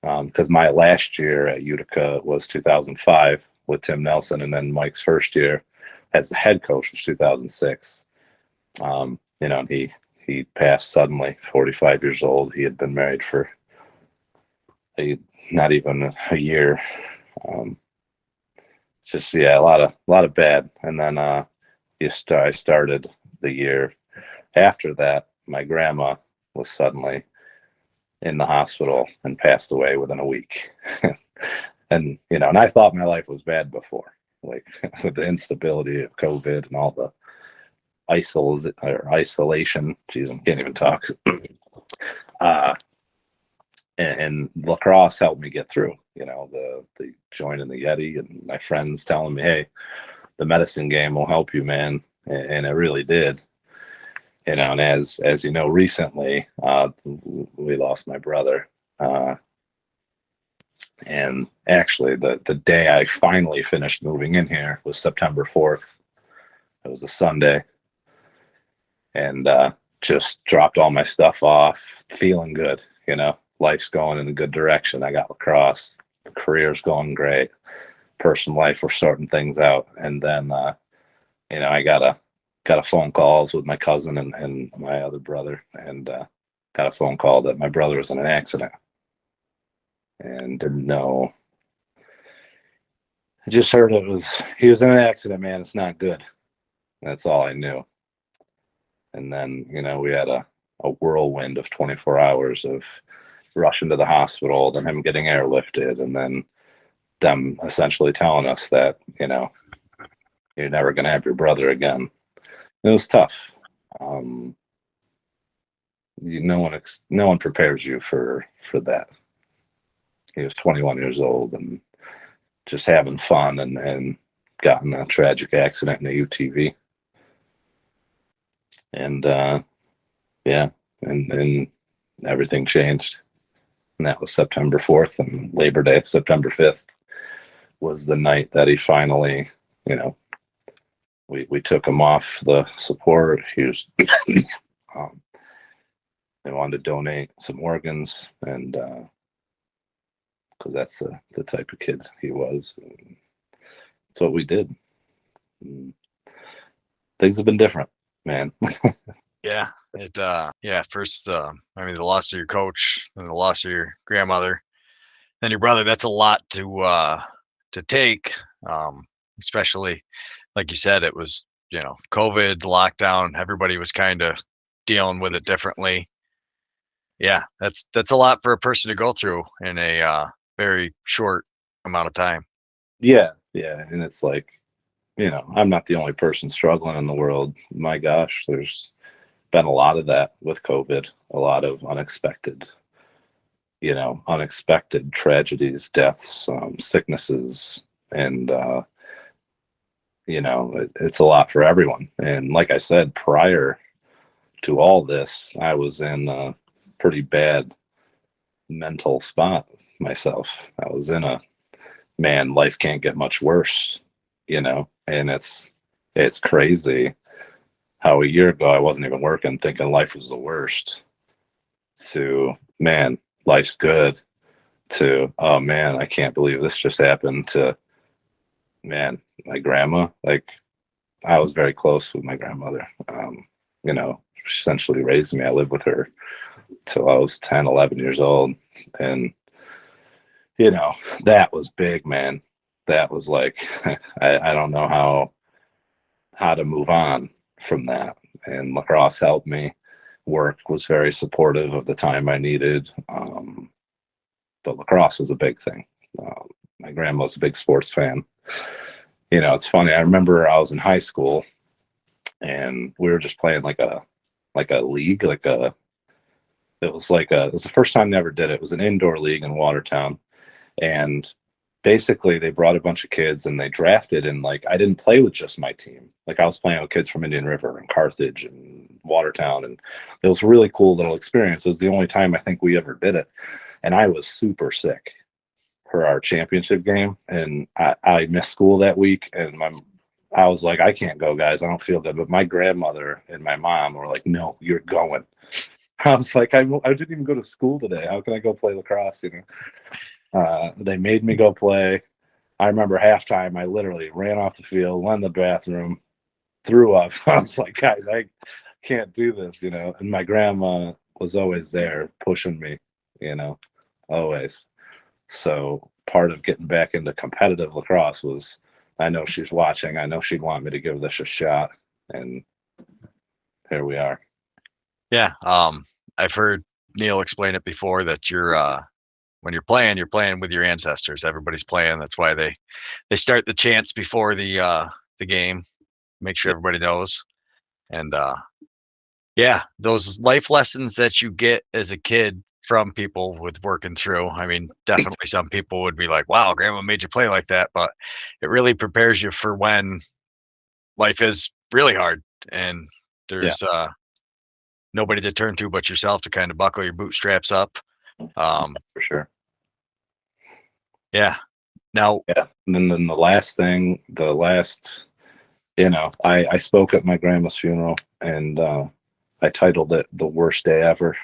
Because my last year at Utica was 2005 with Tim Nelson, and then Mike's first year as the head coach was 2006. And he passed suddenly, 45 years old. He had been married for not even a year. It's just, a lot of bad. And then I started the year after that. My grandma was suddenly in the hospital and passed away within a week. And I thought my life was bad before, like with the instability of COVID and all the isolation. Jeez, I can't even talk. And lacrosse helped me get through, the joining the Yeti, and my friends telling me, hey, the medicine game will help you, man. And it really did. And as recently, we lost my brother. And actually, the day I finally finished moving in here was September 4th. It was a Sunday. And just dropped all my stuff off, feeling good, Life's going in a good direction. I got lacrosse. The career's going great. Personal life, we're sorting things out. And then, I got a phone calls with my cousin and my other brother, and got a phone call that my brother was in an accident, and didn't know. I just heard he was in an accident, man. It's not good. That's all I knew. And then, we had a whirlwind of 24 hours of rushing to the hospital, then him getting airlifted, and then them essentially telling us that, you're never going to have your brother again. It was tough. No one prepares you for that. He was 21 years old and just having fun, and got in a tragic accident in a UTV. And and everything changed. And that was September 4th, and Labor Day, September 5th, was the night that he finally, we took him off the support. He was, they wanted to donate some organs, and because that's the type of kid he was. And that's what we did. And things have been different, man. Yeah, first, the loss of your coach, and the loss of your grandmother, then your brother. That's a lot to take, especially like you said. It was COVID, lockdown. Everybody was kind of dealing with it differently. Yeah, that's a lot for a person to go through in a very short amount of time. Yeah, and it's like, I'm not the only person struggling in the world. My gosh, there's been a lot of that with COVID, a lot of unexpected tragedies, deaths, sicknesses, and it's a lot for everyone. And like I said, prior to all this, I was in a pretty bad mental spot myself. I was in life can't get much worse, and it's crazy how a year ago I wasn't even working, thinking life was the worst, to, man, life's good, to, oh man, I can't believe this just happened, to, man, my grandma. Like, I was very close with my grandmother. She essentially raised me. I lived with her till I was 10, 11 years old. And, that was big, man. That was like, I don't know how to move on from that. And lacrosse helped me. work was very supportive of the time I needed. But lacrosse was a big thing. My grandma was a big sports fan. It's funny. I remember I was in high school and we were just playing like a league, it was the first time they ever did it. It was an indoor league in Watertown. And basically they brought a bunch of kids and they drafted, and like I didn't play with just my team. Like I was playing with kids from Indian River and Carthage and Watertown, and it was a really cool little experience. It was the only time I think we ever did it. And I was super sick for our championship game, and I missed school that week, and I was like, I can't go, guys. I don't feel good. But my grandmother and my mom were like, no, you're going. I was like, I didn't even go to school today. How can I go play lacrosse? They made me go play. I remember halftime, I literally ran off the field, went in the bathroom, threw up. I was like, guys, I can't do this, And my grandma was always there pushing me, always. So part of getting back into competitive lacrosse was, I know she's watching. I know she'd want me to give this a shot. And here we are. Yeah. I've heard Neil explain it before that when you're playing with your ancestors. Everybody's playing. That's why they start the chants before the game. Make sure everybody knows. And yeah, those life lessons that you get as a kid from people with working through. I mean, definitely some people would be like, wow, grandma made you play like that. But it really prepares you for when life is really hard and there's nobody to turn to but yourself to kind of buckle your bootstraps up. For sure. Yeah. Now, and then the last thing, I spoke at my grandma's funeral, and I titled it "The Worst Day Ever"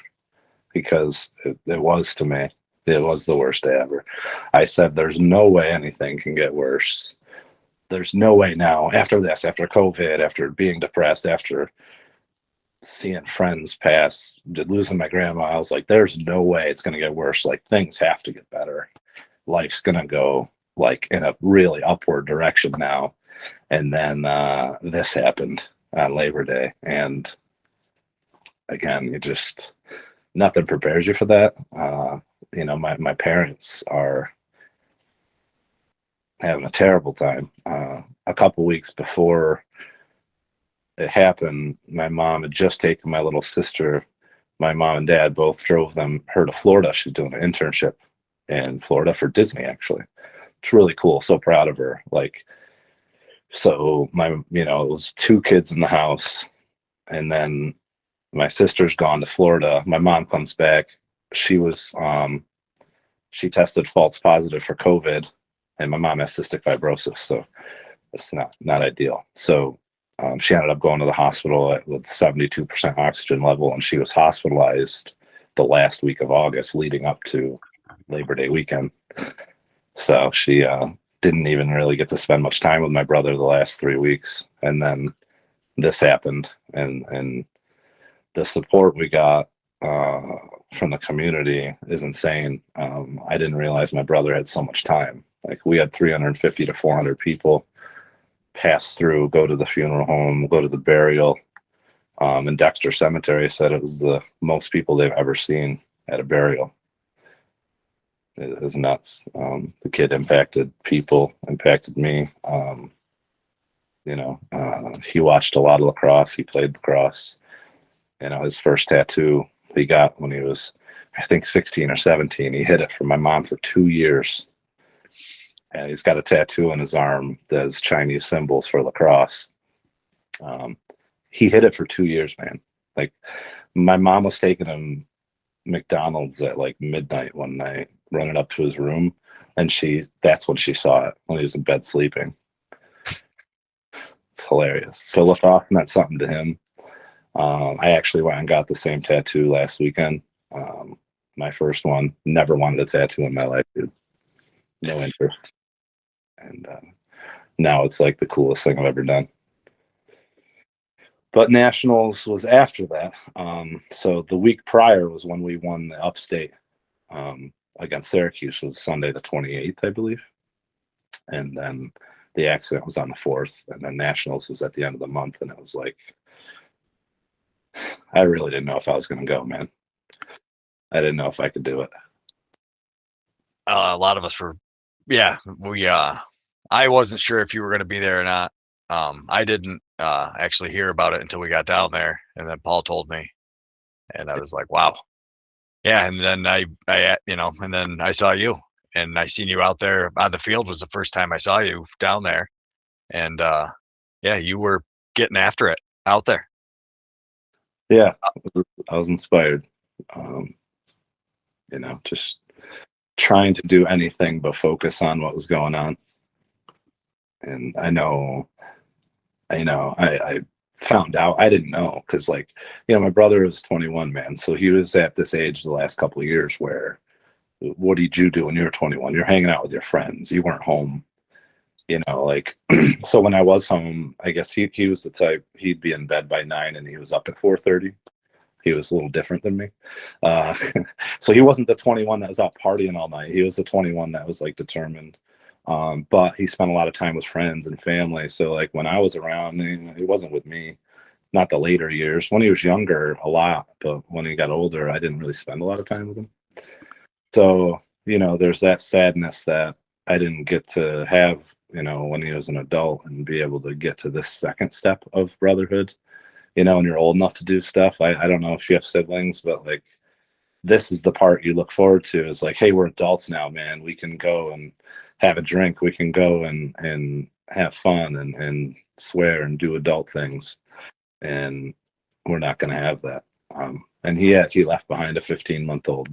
because it was to me. It was the worst day ever. I said, "There's no way anything can get worse. There's no way now. After this, after COVID, after being depressed, after seeing friends pass, losing my grandma, I was like, there's no way it's going to get worse. Like things have to get better. Life's going to go like in a really upward direction now." And then this happened on Labor Day. And again, nothing prepares you for that. My parents are having a terrible time. A couple weeks before it happened, my mom had just taken my little sister. My mom and dad both drove her to Florida. She's doing an internship in Florida for Disney, actually. It's really cool. So proud of her. So it was two kids in the house, and then my sister's gone to Florida. My mom comes back. She tested false positive for COVID, and my mom has cystic fibrosis, so it's not ideal. So she ended up going to the hospital with 72% oxygen level, and she was hospitalized the last week of August leading up to Labor Day weekend. So she didn't even really get to spend much time with my brother the last 3 weeks. And then this happened, and the support we got from the community is insane. I didn't realize my brother had so much time. Like we had 350 to 400 people pass through, go to the funeral home, go to the burial. And Dexter Cemetery said it was the most people they've ever seen at a burial. It was nuts. The kid impacted people, impacted me. He watched a lot of lacrosse. He played lacrosse. His first tattoo he got when he was, I think, 16 or 17. He hid it from my mom for 2 years. And he's got a tattoo on his arm that has Chinese symbols for lacrosse. He hid it for 2 years, man. Like my mom was taking him McDonald's at like midnight one night, running up to his room, and that's when she saw it, when he was in bed sleeping. It's hilarious. So lacrosse meant something to him. I actually went and got the same tattoo last weekend. My first one. Never wanted a tattoo in my life, dude. No interest. And now it's like the coolest thing I've ever done. But Nationals was after that. So the week prior was when we won the upstate against Syracuse. Was Sunday the 28th, I believe. And then the accident was on the 4th. And then Nationals was at the end of the month. And it was like, I really didn't know if I was going to go, man. I didn't know if I could do it. A lot of us were, yeah, we, I wasn't sure if you were going to be there or not. I didn't actually hear about it until we got down there, and then Paul told me, and I was like, wow. Yeah, and then and then I saw you, and I seen you out there on the field was the first time I saw you down there, and yeah, you were getting after it out there. Yeah, I was inspired. Just trying to do anything but focus on what was going on. And I found out, I didn't know, because my brother was 21, man. So he was at this age the last couple of years where, what did you do when you were 21? You're hanging out with your friends. You weren't home, so when I was home, I guess he was the type, he'd be in bed by 9 and he was up at 4:30. He was a little different than me. Uh, so he wasn't the 21 that was out partying all night. He was the 21 that was determined. But he spent a lot of time with friends and family. So when I was around, it wasn't with me. Not the later years. When he was younger, a lot. But when he got older, I didn't really spend a lot of time with him. So, there's that sadness that I didn't get to have, when he was an adult and be able to get to this second step of brotherhood, and you're old enough to do stuff. I don't know if you have siblings, but this is the part you look forward to, is hey, we're adults now, man. We can go and have a drink. We can go and have fun and swear and do adult things. And we're not going to have that. And he left behind a 15-month-old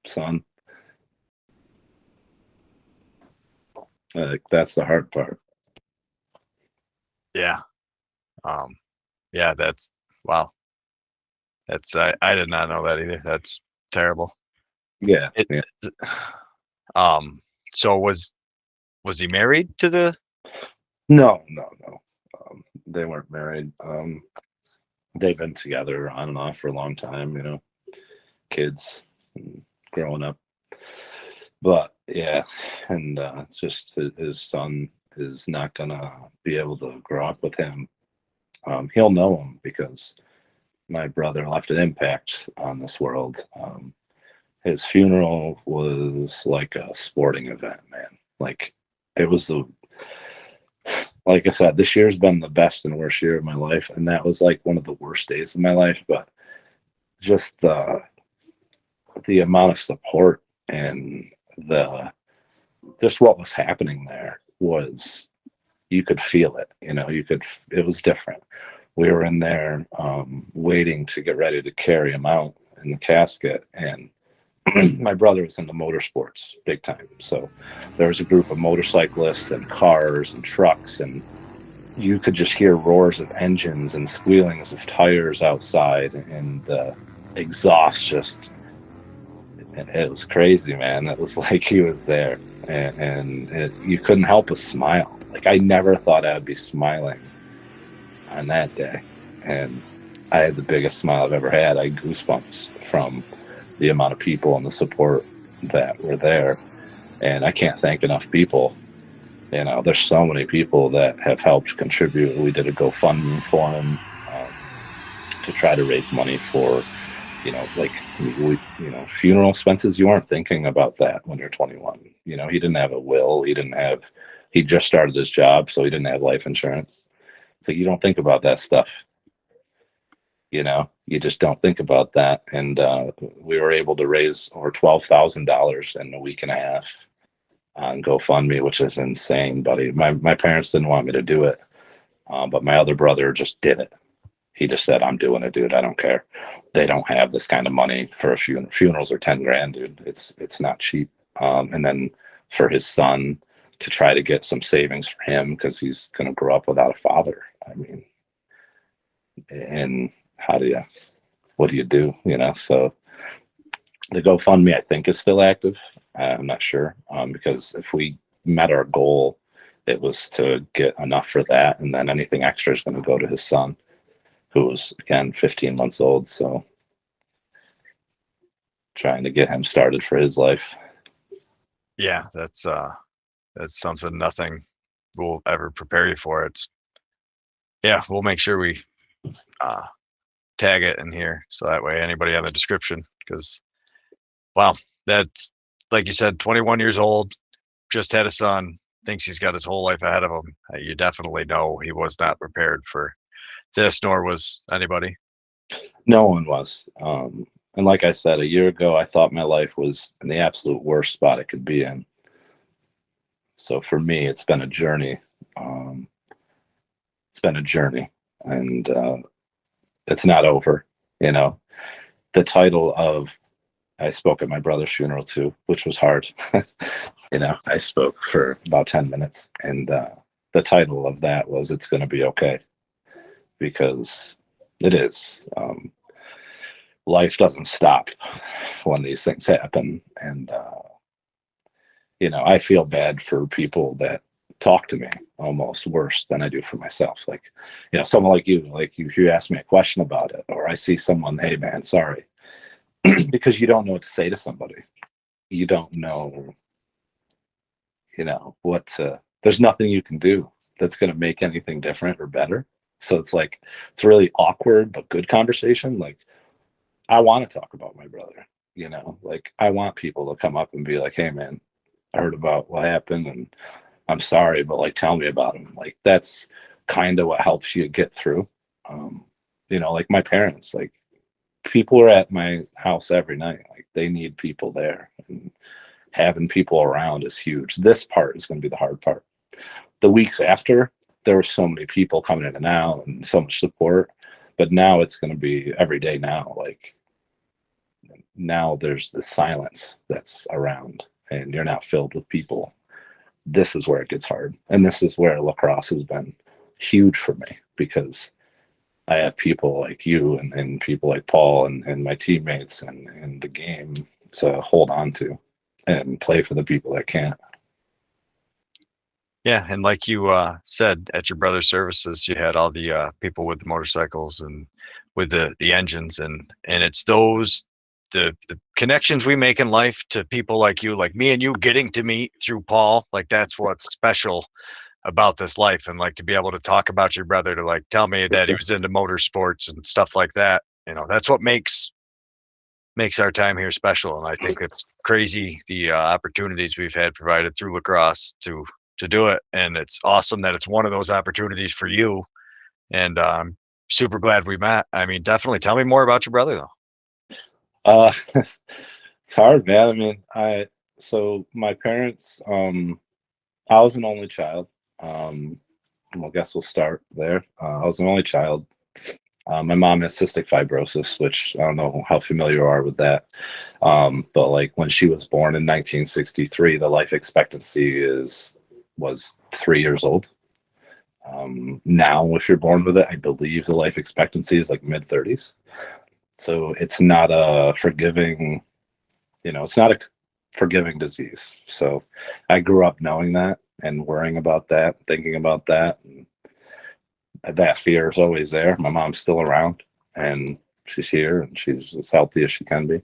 son. That's the hard part. Yeah. Yeah, that's wow. That's I did not know that either. That's terrible. Yeah. So was he married to the? No. They weren't married. They've been together on and off for a long time, kids and growing up. But yeah, and it's just his son is not gonna be able to grow up with him. He'll know him because my brother left an impact on this world. His funeral was like a sporting event, man. It was like I said, this year's been the best and worst year of my life, and that was one of the worst days of my life. But just the amount of support and just what was happening there was, you could feel it. It was different. We were in there waiting to get ready to carry him out in the casket, and my brother was into motorsports big time. So there was a group of motorcyclists and cars and trucks, and you could just hear roars of engines and squealings of tires outside, and the exhaust it was crazy, man. It was like he was there, and you couldn't help but smile. I never thought I'd be smiling on that day, and I had the biggest smile I've ever had. I had goosebumps from the amount of people and the support that were there, and I can't thank enough people. There's so many people that have helped contribute. We did a GoFundMe for him to try to raise money for, funeral expenses. You aren't thinking about that when you're 21. He didn't have a will. He just started his job, so he didn't have life insurance. So you don't think about that stuff. You just don't think about that. And we were able to raise over $12,000 in a week and a half on GoFundMe, which is insane, buddy. My parents didn't want me to do it, but my other brother just did it. He just said, "I'm doing it, dude. I don't care." They don't have this kind of money for a funeral. Funerals are 10 grand, dude. It's not cheap. And then for his son to try to get some savings for him, because he's going to grow up without a father. I mean, and what do you do? So the GoFundMe, I think, is still active. I'm not sure, because if we met our goal, it was to get enough for that, and then anything extra is going to go to his son, who was, again, 15 months old. So trying to get him started for his life. Yeah, that's something nothing will ever prepare you for. We'll make sure we tag it in here so that way anybody on the description, because wow, that's like you said, 21 years old, just had a son, thinks he's got his whole life ahead of him. You definitely know he was not prepared for this, nor was anybody. No one was. And like I said, a year ago, I thought my life was in the absolute worst spot it could be in. So for me, it's been a journey. It's been a journey, and it's not over. You know, the title of I spoke at my brother's funeral too, which was hard. You know, I spoke for about 10 minutes, and the title of that was "It's Going to Be Okay," because it is. Life doesn't stop when these things happen, and you know, I feel bad for people that talk to me almost worse than I do for myself. Like, you know, someone like you ask me a question about it, or I see someone, hey man, sorry, because you don't know what to say to somebody. You don't know, you know, what to, there's nothing you can do that's going to make anything different or better. So it's like, it's really awkward, but good conversation. Like, I want to talk about my brother, you know, like I want people to come up and be like, hey man, I heard about what happened and I'm sorry, but like, tell me about him. Like, that's kind of what helps you get through. You know, like my parents, like people are at my house every night. Like they need people there, and having people around is huge. This part is going to be the hard part. The weeks after, there were so many people coming in and out and so much support, but now it's going to be every day now. Like now there's the silence that's around and you're not filled with people. This is where it gets hard. And this is where lacrosse has been huge for me, because I have people like you and people like Paul and my teammates and the game to hold on to and play for the people that can't. Yeah, and like you said, at your brother's services, you had all the people with the motorcycles and with the engines, and it's those the connections we make in life to people like you, like me and you, getting to meet through Paul. Like that's what's special about this life, and like to be able to talk about your brother, to like tell me that he was into motorsports and stuff like that. You know, that's what makes our time here special. And I think it's crazy the opportunities we've had provided through lacrosse to do it, and it's awesome that it's one of those opportunities for you. And I'm super glad we met. I mean, definitely tell me more about your brother though. It's hard, man. I mean, so my parents, I was an only child. Well, I guess we'll start there. I was an only child. My mom has cystic fibrosis, which I don't know how familiar you are with that. But like when she was born in 1963, the life expectancy was 3 years old. Now, if you're born with it, I believe the life expectancy is like mid 30s. So it's not a forgiving, you know, it's not a forgiving disease. So I grew up knowing that and worrying about that, thinking about that. And that fear is always there. My mom's still around and she's here and she's as healthy as she can be.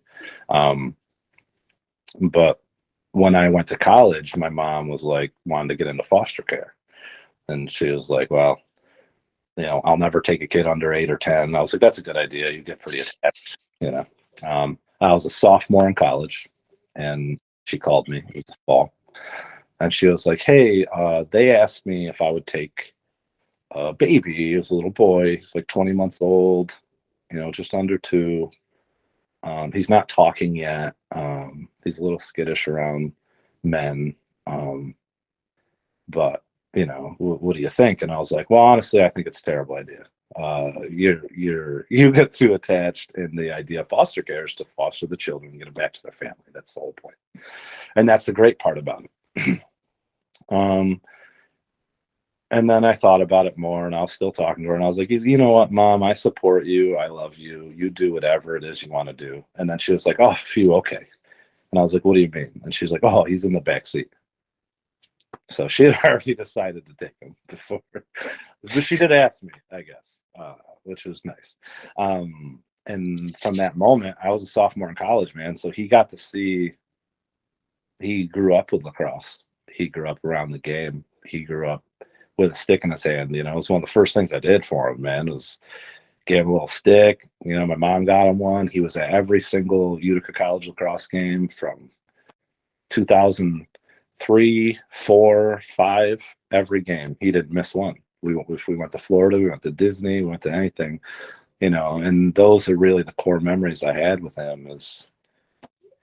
But when I went to college, my mom was like, wanted to get into foster care. And she was like, well, you know, I'll never take a kid under 8 or 10. I was like, that's a good idea. You get pretty attached, you know. I was a sophomore in college and she called me. It was the fall. And she was like, hey, they asked me if I would take a baby. He was a little boy. He's like 20 months old, you know, just under 2. He's not talking yet. He's a little skittish around men. But you know, what do you think? And I was like, well, honestly, I think it's a terrible idea. You get too attached, and the idea of foster care is to foster the children and get them back to their family. That's the whole point, and that's the great part about it. And then I thought about it more, and I was still talking to her, and I was like, you know what, Mom, I support you. I love you. You do whatever it is you want to do. And then she was like, oh, phew, okay. And I was like, what do you mean? And she's like, oh, he's in the back seat. So she had already decided to take him before, but she did ask me, I guess, which was nice. And from that moment, I was a sophomore in college, man. So he got to see, he grew up with lacrosse. He grew up around the game. He grew up with a stick in his hand. You know, it was one of the first things I did for him, man, was gave him a little stick. My mom got him one. He was at every single Utica College lacrosse game from 2003, 4, 5, every game. He didn't miss one. If we went to Florida, we went to Disney, we went to anything, and those are really the core memories I had with him. Is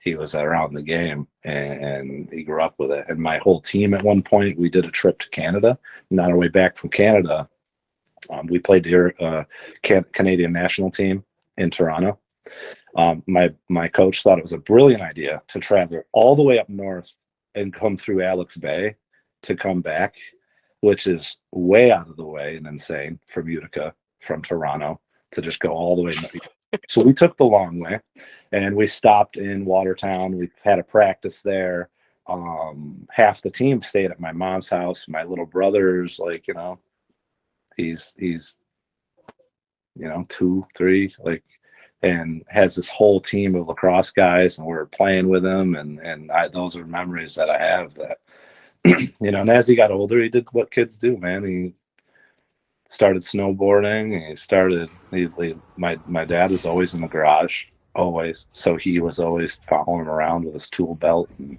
he was around the game and he grew up with it. And my whole team at one point, we did a trip to Canada. And on our way back from Canada, we played the Canadian national team in Toronto. My coach thought it was a brilliant idea to travel all the way up north and come through Alex Bay to come back, which is way out of the way and insane from Utica, from Toronto, to just go all the way. So we took the long way, and we stopped in Watertown. We had a practice there. Half the team stayed at my mom's house. My little brother's he's 2, 3, and has this whole team of lacrosse guys, and we're playing with him, and those are memories that I have that, and as he got older, he did what kids do, man. He started snowboarding. My dad was always in the garage, always. So he was always following him around with his tool belt and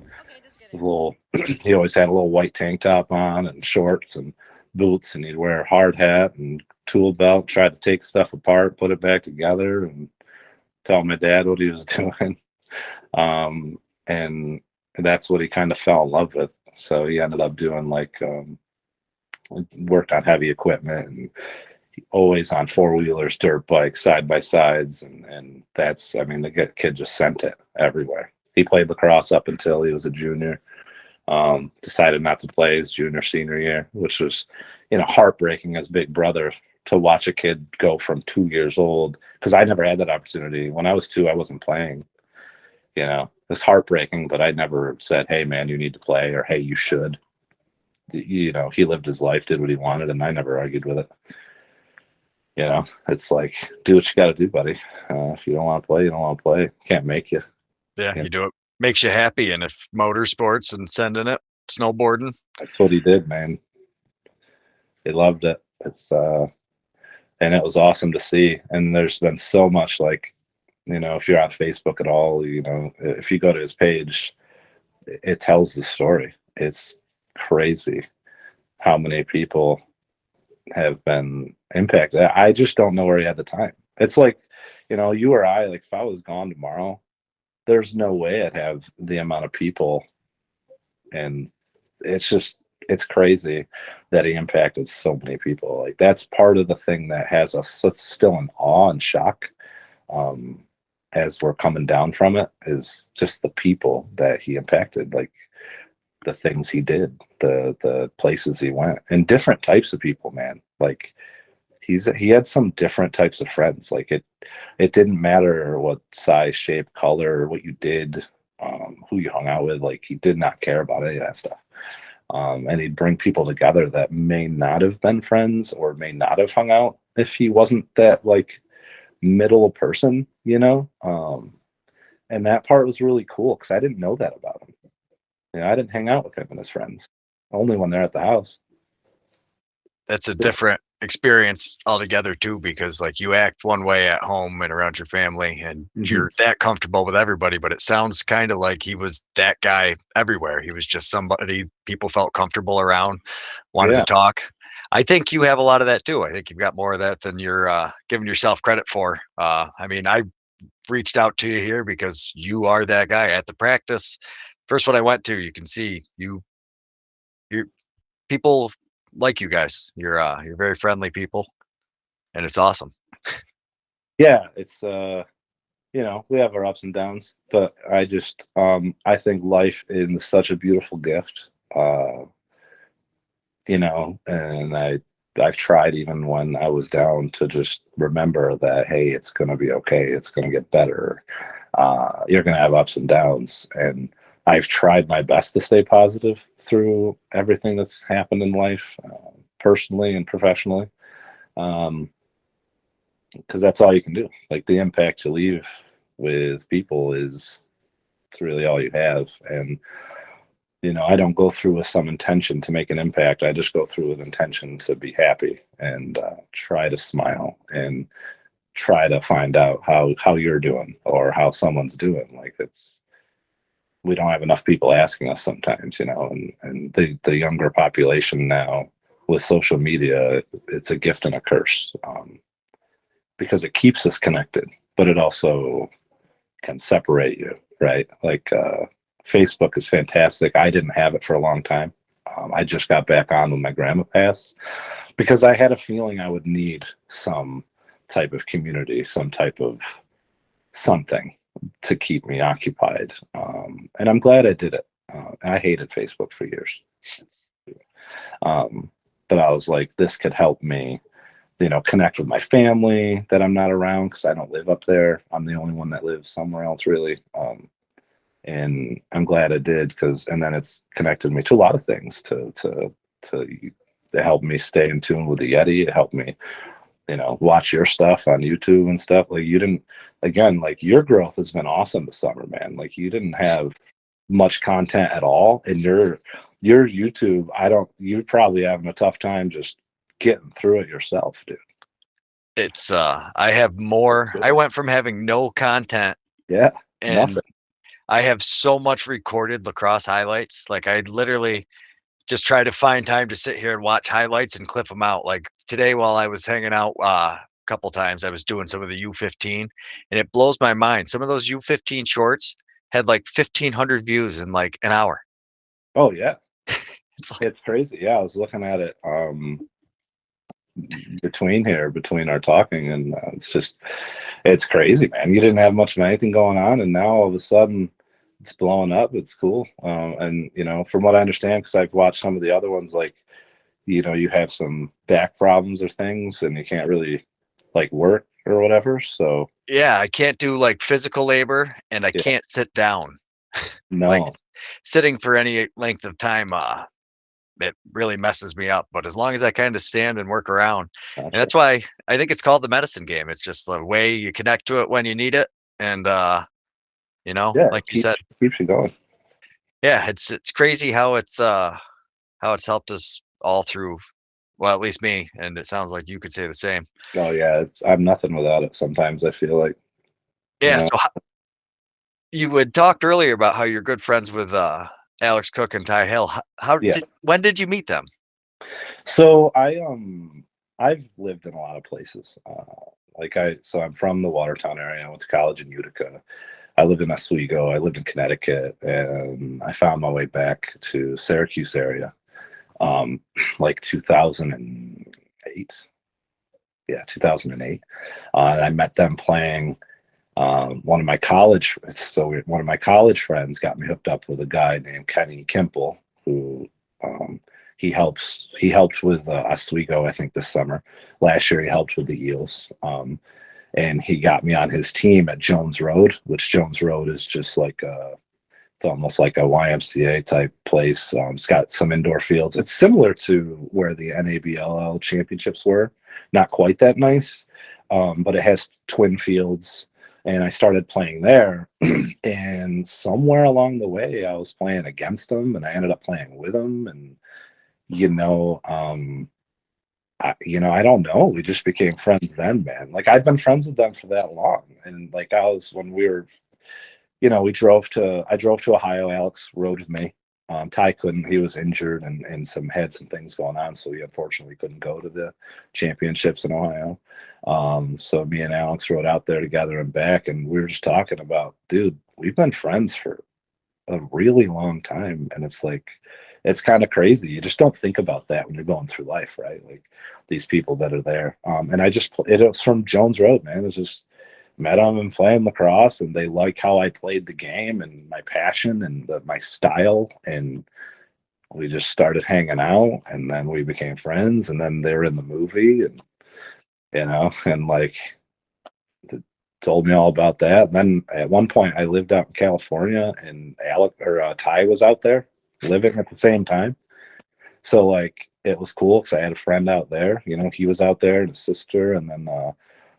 he always had a little white tank top on and shorts and boots, and he'd wear a hard hat and tool belt, tried to take stuff apart, put it back together, and tell my dad what he was doing. And that's what he kind of fell in love with. So he ended up doing worked on heavy equipment, and always on 4-wheelers, dirt bikes, side by sides. And that's, the kid just sent it everywhere. He played lacrosse up until he was a junior. Decided not to play his senior year, which was, heartbreaking as big brother to watch a kid go from 2 years old. Cause I never had that opportunity. When I was 2, I wasn't playing, it's heartbreaking, but I never said, hey man, you need to play, or, hey, you should. He lived his life, did what he wanted, and I never argued with it. It's like, do what you got to do, buddy. If you don't want to play, you don't want to play. Can't make you. Yeah, you do it. Makes you happy. And if motorsports and sending it, snowboarding. That's what he did, man. He loved it. It's and it was awesome to see. And there's been so much, if you're on Facebook at all, if you go to his page, it tells the story. It's crazy how many people have been impacted. I just don't know where he had the time. It's like, you or I, if I was gone tomorrow, there's no way I'd have the amount of people. And it's crazy that he impacted so many people. That's part of the thing that has us still in awe and shock, as we're coming down from it, is just the people that he impacted. The things he did, the places he went, and different types of people, man. He had some different types of friends. It didn't matter what size, shape, color, what you did, who you hung out with. He did not care about any of that stuff. And he'd bring people together that may not have been friends or may not have hung out if he wasn't that middle person, and that part was really cool because I didn't know that about him. I didn't hang out with him and his friends, only when they're at the house. That's a different experience altogether too, because you act one way at home and around your family, and you're that comfortable with everybody, but it sounds kind of like he was that guy everywhere. He was just somebody people felt comfortable around, wanted to talk. I think you have a lot of that too. I think you've got more of that than you're giving yourself credit for. I reached out to you here because you are that guy at the practice. First one I went to, you can see you're people like you guys. You're very friendly people, and it's awesome. Yeah, it's we have our ups and downs, but I just I think life is such a beautiful gift. And I've tried, even when I was down, to just remember that, hey, it's gonna be okay. It's gonna get better. You're gonna have ups and downs, and I've tried my best to stay positive through everything that's happened in life, personally and professionally, because that's all you can do. The impact you leave with people it's really all you have. And I don't go through with some intention to make an impact. I just go through with intention to be happy and try to smile. And try to find out how you're doing or how someone's doing. Like, we don't have enough people asking us sometimes, and the younger population now with social media, it's a gift and a curse, because it keeps us connected, but it also can separate you, right? Like, Facebook is fantastic. I didn't have it for a long time. I just got back on when my grandma passed because I had a feeling I would need some type of community, some type of something to keep me occupied. And I'm glad I did it. I hated Facebook for years. But I was like, this could help me, connect with my family that I'm not around because I don't live up there. I'm the only one that lives somewhere else, really. And I'm glad I did and then it's connected me to a lot of things to help me stay in tune with the Yeti. It helped me, watch your stuff on YouTube and stuff. Like, you didn't, again, like, your growth has been awesome this summer, man. Like, you didn't have much content at all, and your YouTube, you're probably having a tough time just getting through it yourself, dude. It's I went from having no content, Yeah, and nothing. I have so much recorded lacrosse highlights. Like, I literally just try to find time to sit here and watch highlights and clip them out. Like today, while I was hanging out a couple times, I was doing some of the U15, and it blows my mind. Some of those U15 shorts had like 1,500 views in like an hour. Oh yeah, It's crazy. Yeah, I was looking at it between our talking, and it's crazy, man. You didn't have much of anything going on, and now all of a sudden it's blowing up. It's cool. And from what I understand, because I've watched some of the other ones, like, you have some back problems or things and you can't really like work or whatever. So yeah, I can't do like physical labor, and I yeah, can't sit down. Like, no. sitting for any length of time, it really messes me up. But as long as I kind of stand and work around, and Gotcha. that's why I think it's called the medicine game. It's just the way you connect to it when you need it, and Yeah, like it you said, keeps you going. yeah, it's crazy how it's helped us all through. Well, at least me, and it sounds like you could say the same. Oh yeah, I'm nothing without it. Sometimes I feel like, you Yeah. know, So you had talked earlier about how you're good friends with Alex Cook and Ty Hill. yeah. When did you meet them? So I've lived in a lot of places. So I'm from the Watertown area. I went to college in Utica. I lived in Oswego. I lived in Connecticut, and I found my way back to Syracuse area, like 2008. Yeah, 2008. And I met them playing. One of my college friends got me hooked up with a guy named Kenny Kimple, who um, he helped with Oswego, I think, this summer. Last year he helped with the Eels, and he got me on his team at Jones Road, which Jones Road is just like it's almost like a YMCA type place. It's got some indoor fields. It's similar to where the NABLL championships were. Not quite that nice, but it has twin fields. And I started playing there. And somewhere along the way, I was playing against them, and I ended up playing with them. And you know, I don't know. We just became friends then, man. Like, I've been friends with them for that long, and like when we were, I drove to Ohio. Alex rode with me. Ty couldn't. He was injured and had some things going on, so he unfortunately couldn't go to the championships in Ohio. So me and Alex rode out there together and back, and we were just talking about, dude, we've been friends for a really long time, and it's like, it's kind of crazy. You just don't think about that when you're going through life, right? Like, these people that are there. And it was from Jones Road, man. It was just met them and playing lacrosse, and they like how I played the game and my passion and my style, and we just started hanging out, and then we became friends, and then they were in the movie, and and like, told me all about that. And then at one point I lived out in California, and Ty was out there living at the same time. So like, it was cool because I had a friend out there. He was out there, and his sister, and then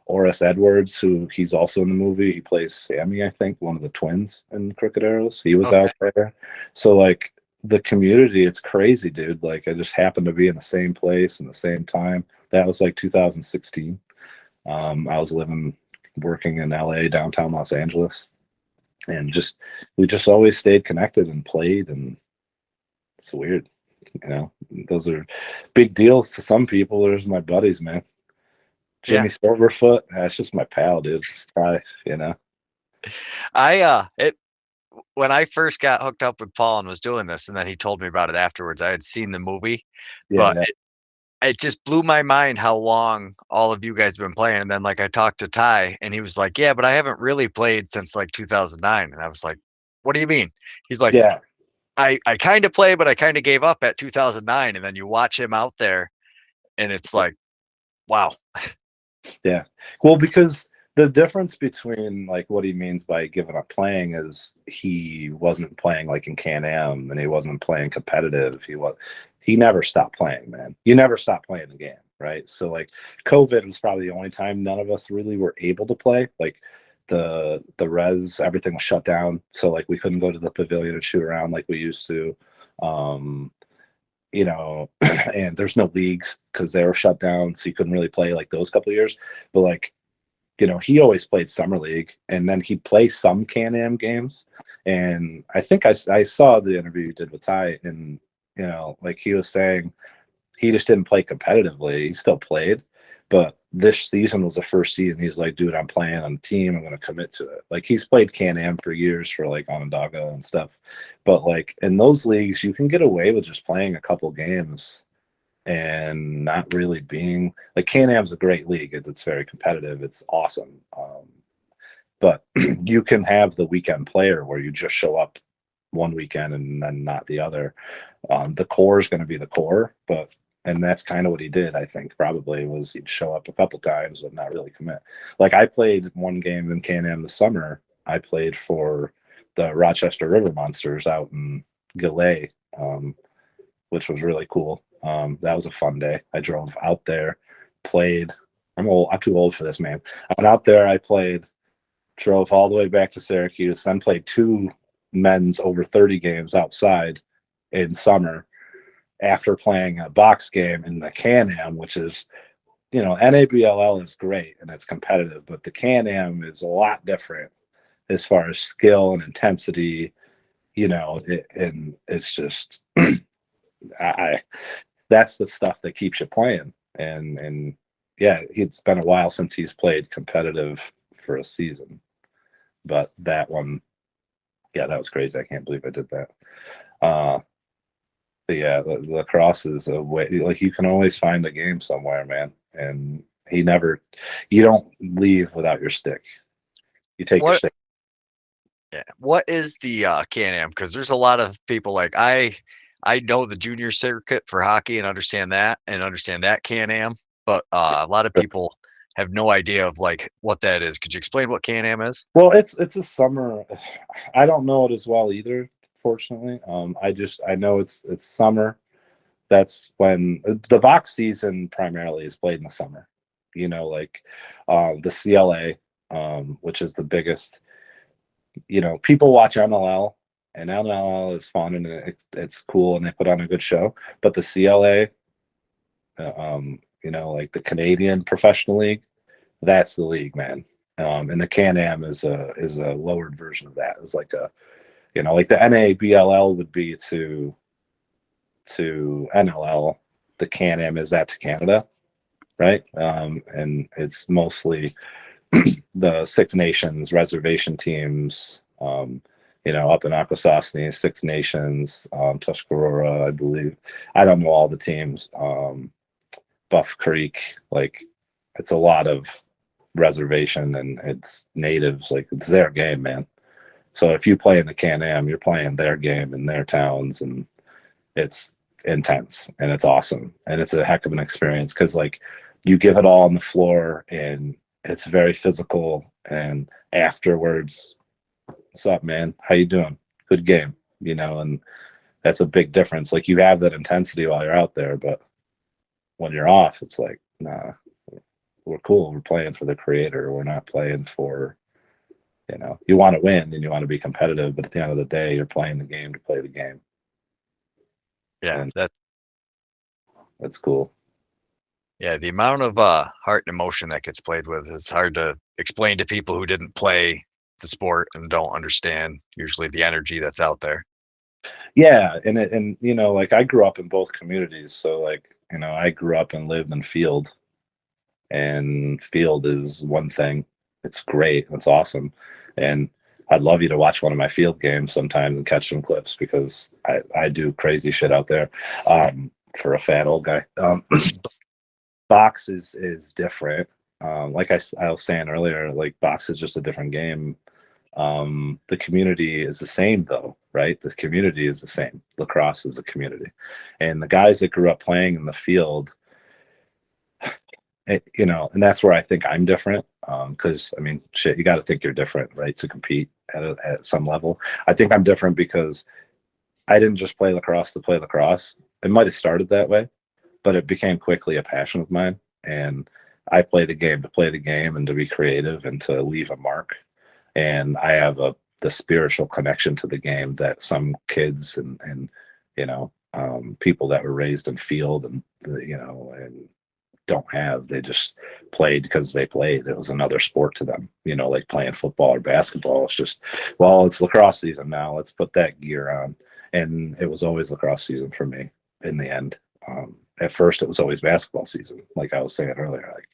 Oris Edwards, who he's also in the movie. He plays Sammy, I think, one of the twins in Crooked Arrows. He was out there. So like, the community, it's crazy, dude. Like, I just happened to be in the same place in the same time. That was like 2016. I was working in LA, downtown Los Angeles, and we just always stayed connected and played, and it's weird. Those are big deals to some people. There's my buddies, man. Yeah. Jimmy Silverfoot, that's just my pal, dude. Just Ty. When I first got hooked up with Paul and was doing this, and then he told me about it afterwards, I had seen the movie, Yeah, but it just blew my mind how long all of you guys have been playing. And then like I talked to Ty and he was like, yeah, but I haven't really played since like 2009. And I was like, what do you mean? He's like, yeah, I kind of play, but I kind of gave up at 2009. And then you watch him out there and it's like, wow. yeah. Well, because the difference between like what he means by giving up playing is he wasn't playing like in Can-Am, and he wasn't playing competitive. He never stopped playing, man. You never stop playing the game, right? So like COVID was probably the only time none of us really were able to play. Like the res, everything was shut down. So like we couldn't go to the pavilion and shoot around like we used to. Um, and there's no leagues because they were shut down, so you couldn't really play like those couple of years. But like, he always played summer league, and then he'd play some Can-Am games. And I think I saw the interview you did with Ty, and like he was saying, he just didn't play competitively. He still played, but this season was the first season he's like, dude, I'm playing on a team. I'm going to commit to it. Like he's played Can-Am for years for like Onondaga and stuff. But like in those leagues, you can get away with just playing a couple games and not really being like Can-Am's a great league. It's very competitive. It's awesome. But you can have the weekend player where you just show up one weekend and then not the other. The core is going to be the core, and that's kind of what he did. I think probably was he'd show up a couple times but not really commit. Like I played one game in Can-Am this summer. I played for the Rochester River Monsters out in Gillette, which was really cool. That was a fun day. I drove out there, played. I'm old. I'm too old for this, man. I went out there. I played, drove all the way back to Syracuse, then played 2 men's over 30 games outside in summer after playing a box game in the Can-Am, which is, NABLL is great and it's competitive, but the Can-Am is a lot different as far as skill and intensity, and it's just, that's the stuff that keeps you playing. And yeah, it's been a while since he's played competitive for a season, but that one, yeah, that was crazy. I can't believe I did that. But yeah, the lacrosse is a way, like you can always find a game somewhere, man. And you don't leave without your stick. You take your What stick. Yeah. What is the Can-Am? Because there's a lot of people like I know the junior circuit for hockey and understand that Can-Am, but a lot of people have no idea of like what that is. Could you explain what Can-Am is? Well, it's a summer. I don't know it as well either, fortunately. I know it's summer. That's when the box season primarily is played in the summer. Like the CLA, which is the biggest. People watch MLL, and MLL is fun and it's cool, and they put on a good show. But the CLA, like the Canadian Professional League, that's the league, man. And the Can-Am is a lowered version of that. It's like like the NABLL would be to NLL. The Can-Am is that to Canada, right? And it's mostly the Six Nations reservation teams, up in Akwesasne, Six Nations, Tuscarora, I believe. I don't know all the teams. Buff Creek, like it's a lot of reservation, and it's natives, like it's their game, man. So if you play in the Can-Am, you're playing their game in their towns, and it's intense and it's awesome, and it's a heck of an experience because like you give it all on the floor, and it's very physical. And afterwards, what's up, man? How you doing? Good game, and that's a big difference. Like you have that intensity while you're out there, but when you're off, it's like, nah, we're cool. We're playing for the creator. We're not playing for, you want to win and you want to be competitive, but at the end of the day, you're playing the game to play the game. Yeah, And that's cool. Yeah, the amount of heart and emotion that gets played with is hard to explain to people who didn't play the sport and don't understand usually the energy that's out there. Yeah, and you know, like I grew up in both communities, so like you know, I grew up and lived in Field, and Field is one thing. It's great, it's awesome, and I'd love you to watch one of my Field games sometime and catch some clips because I do crazy shit out there, for a fat old guy. Box is different. Like I was saying earlier, like box is just a different game. The community is the same though, right? The community is the same. Lacrosse is a community, and the guys that grew up playing in the field, you know, and that's where I think I'm different. Because I mean, shit, you got to think you're different, right, to compete at some level. I think I'm different because I didn't just play lacrosse to play lacrosse. It might have started that way, but it became quickly a passion of mine. And I play the game to play the game and to be creative and to leave a mark. And I have the spiritual connection to the game that some kids and you know, people that were raised in field and you know and don't have. They just played because they played. It was another sport to them, you know, like playing football or basketball. It's just, well, it's lacrosse season now. Let's put that gear on. And it was always lacrosse season for me in the end. At first, it was always basketball season. Like I was saying earlier, like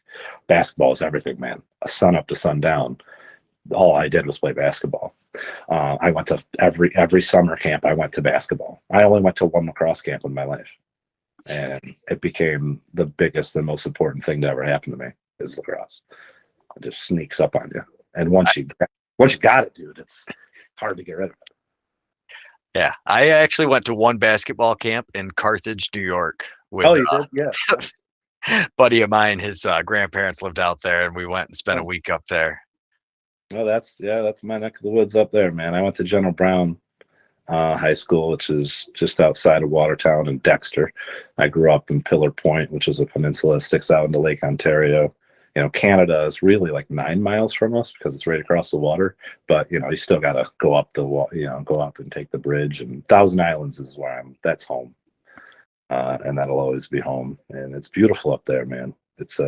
basketball is everything, man. A sun up to sundown. All I did was play basketball. I went to every summer camp. I went to basketball. I only went to one lacrosse camp in my life, and it became the biggest and most important thing to ever happen to me is lacrosse. It just sneaks up on you, and once you got it, dude, it's hard to get rid of it. Yeah, I actually went to one basketball camp in Carthage, New York, with Oh, you did? Yeah. a buddy of mine. His grandparents lived out there, and we went and spent a week up there. Well, that's my neck of the woods up there, man. I went to General Brown High School, which is just outside of Watertown and Dexter. I grew up in Pillar Point, which is a peninsula that sticks out into Lake Ontario. You know, Canada is really like 9 miles from us because it's right across the water. But you know, you still got to go up go up and take the bridge. And Thousand Islands is where that's home, and that'll always be home. And it's beautiful up there, man. It's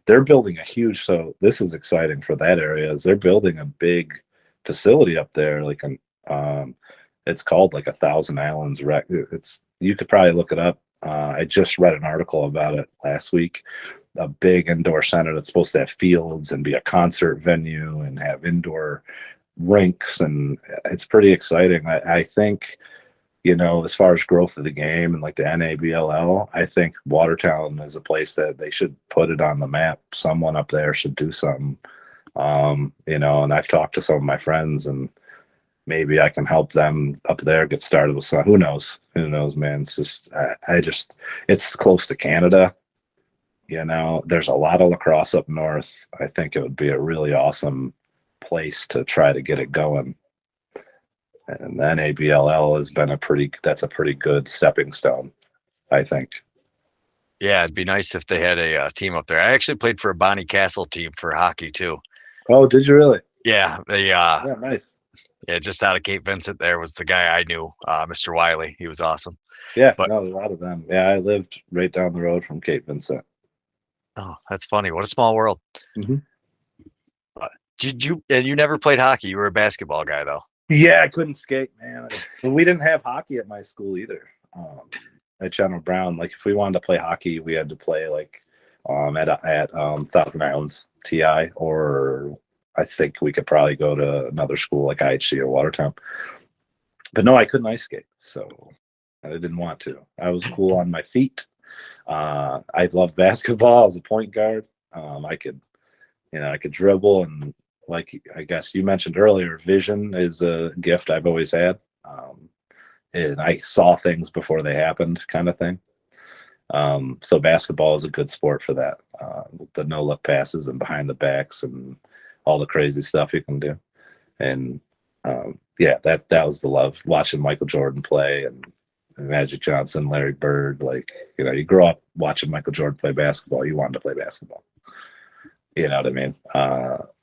they're building a huge. So this is exciting for that area. Is they're building a big facility up there, like it's called like a Thousand Islands Rec. It's you could probably look it up. I just read an article about it last week. A big indoor center that's supposed to have fields and be a concert venue and have indoor rinks, and it's pretty exciting. I think, you know, as far as growth of the game and like the NABLL, I think Watertown is a place that they should put it on the map. Someone up there should do something. You know, and I've talked to some of my friends, and maybe I can help them up there get started with some. Who knows? Who knows, man? It's just, it's close to Canada. You know, there's a lot of lacrosse up north. I think it would be a really awesome place to try to get it going. And then ABLL has been that's a pretty good stepping stone, I think. Yeah, it'd be nice if they had a team up there. I actually played for a Bonnie Castle team for hockey too. Oh, did you really? Yeah, they Yeah, nice. yeah, just out of Cape Vincent there was the guy I knew, Mr. Wiley. He was awesome. Yeah, But no, a lot of them. Yeah, I lived right down the road from Cape Vincent. oh, that's funny. What a small world. Mm-hmm. And you never played hockey. You were a basketball guy though. Yeah, I couldn't skate, man. We didn't have hockey at my school either. At General Brown, like if we wanted to play hockey, we had to play like at Thousand Islands TI, or I think we could probably go to another school like IHC or Watertown. But no, I couldn't ice skate, so I didn't want to. I was cool on my feet. I loved basketball. I was a point guard. I could dribble, and like I guess you mentioned earlier, vision is a gift I've always had. And I saw things before they happened, kind of thing. So basketball is a good sport for that. The no look passes and behind the backs and all the crazy stuff you can do. And yeah, that was the love, watching Michael Jordan play and Magic Johnson, Larry Bird. Like, you know, you grow up watching Michael Jordan play basketball, you wanted to play basketball. You know what I mean?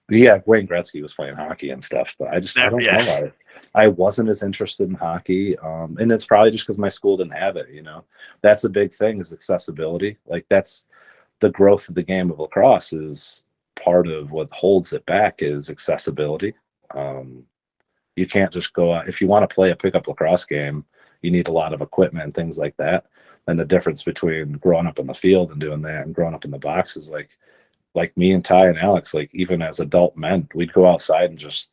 Yeah, Wayne Gretzky was playing hockey and stuff, but I don't know. I wasn't as interested in hockey, and it's probably just because my school didn't have it. You know, that's a big thing, is accessibility. Like that's the growth of the game of lacrosse is part of what holds it back is accessibility. You can't just go out. If you want to play a pickup lacrosse game, you need a lot of equipment and things like that. And the difference between growing up in the field and doing that and growing up in the box is like me and Ty and Alex, like even as adult men, we'd go outside and just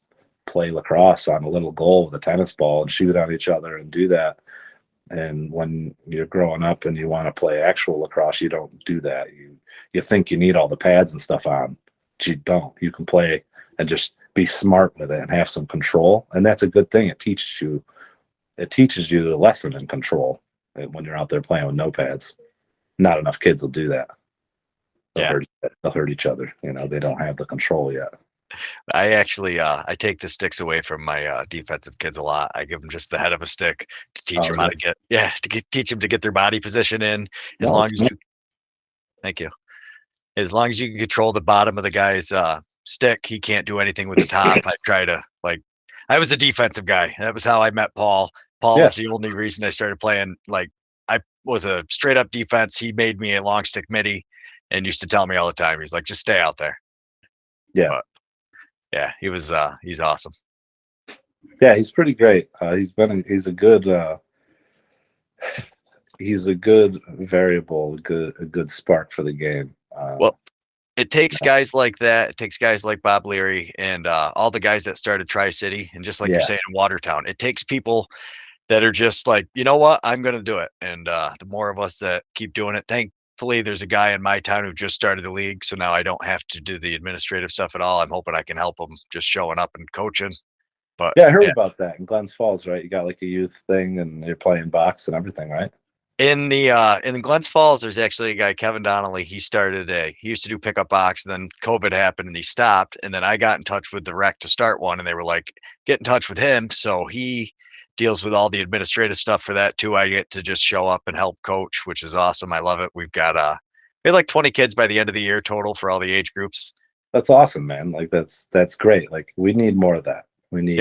play lacrosse on a little goal with a tennis ball and shoot on each other and do that. And when you're growing up and you want to play actual lacrosse, you don't do that. You think you need all the pads and stuff on, but you don't. You can play and just be smart with it and have some control. And that's a good thing. It teaches you a lesson in control when you're out there playing with no pads. Not enough kids will do that. They'll hurt each other. They don't have the control yet. I actually I take the sticks away from my defensive kids a lot. I give them just the head of a stick to teach them how to teach them to get their body position in. Thank you. As long as you can control the bottom of the guy's stick, he can't do anything with the top. I try to I was a defensive guy. That was how I met Paul. Paul was the only reason I started playing. I was a straight up defense. He made me a long stick midi and used to tell me all the time. He's like, just stay out there. Yeah. But, yeah, he's awesome. Yeah, he's pretty great. He's a good variable, a good spark for the game. Well, it takes guys like that. It takes guys like Bob Leary and all the guys that started Tri-City, and just like you're saying in Watertown, it takes people that are just like, you know what, I'm going to do it. And the more of us that keep doing it, thankfully, there's a guy in my town who just started the league, so now I don't have to do the administrative stuff at all. I'm hoping I can help him just showing up and coaching. But yeah, I heard about that in Glens Falls, right? You got like a youth thing, and you're playing box and everything, right? In Glens Falls, there's actually a guy, Kevin Donnelly. He used to do pickup box, and then COVID happened and he stopped. And then I got in touch with the rec to start one, and they were like, get in touch with him. So he deals with all the administrative stuff for that too. I get to just show up and help coach, which is awesome. I love it. We had like 20 kids by the end of the year total for all the age groups. That's awesome, man. Like that's great. Like we need more of that. We need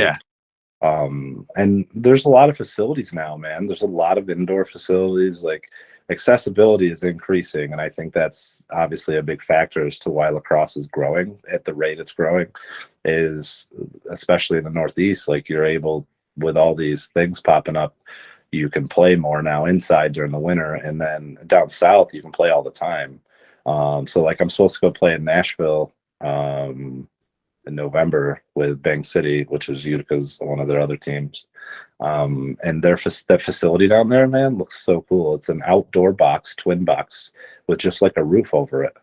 and there's a lot of facilities now, man. There's a lot of indoor facilities. Like accessibility is increasing, and I think that's obviously a big factor as to why lacrosse is growing at the rate it's growing, is especially in the Northeast. Like you're able, with all these things popping up, you can play more now inside during the winter, and then down south you can play all the time. So like I'm supposed to go play in Nashville in November with Bank City, which is Utica's one of their other teams. And their facility down there, man, looks so cool. It's an outdoor box, twin box, with just like a roof over it.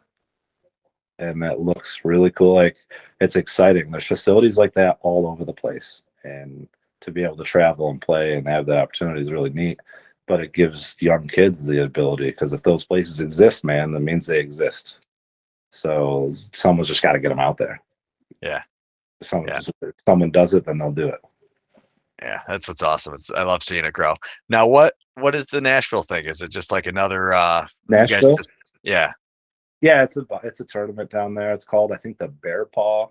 And that looks really cool. Like it's exciting. There's facilities like that all over the place. And to be able to travel and play and have that opportunity is really neat. But it gives young kids the ability, because if those places exist, man, that means they exist. So someone's just got to get them out there. Yeah. If someone does it, then they'll do it. Yeah, that's what's awesome. I love seeing it grow. Now, what is the Nashville thing? Is it just like another Nashville? Yeah, it's a tournament down there. It's called, I think, the Bear Paw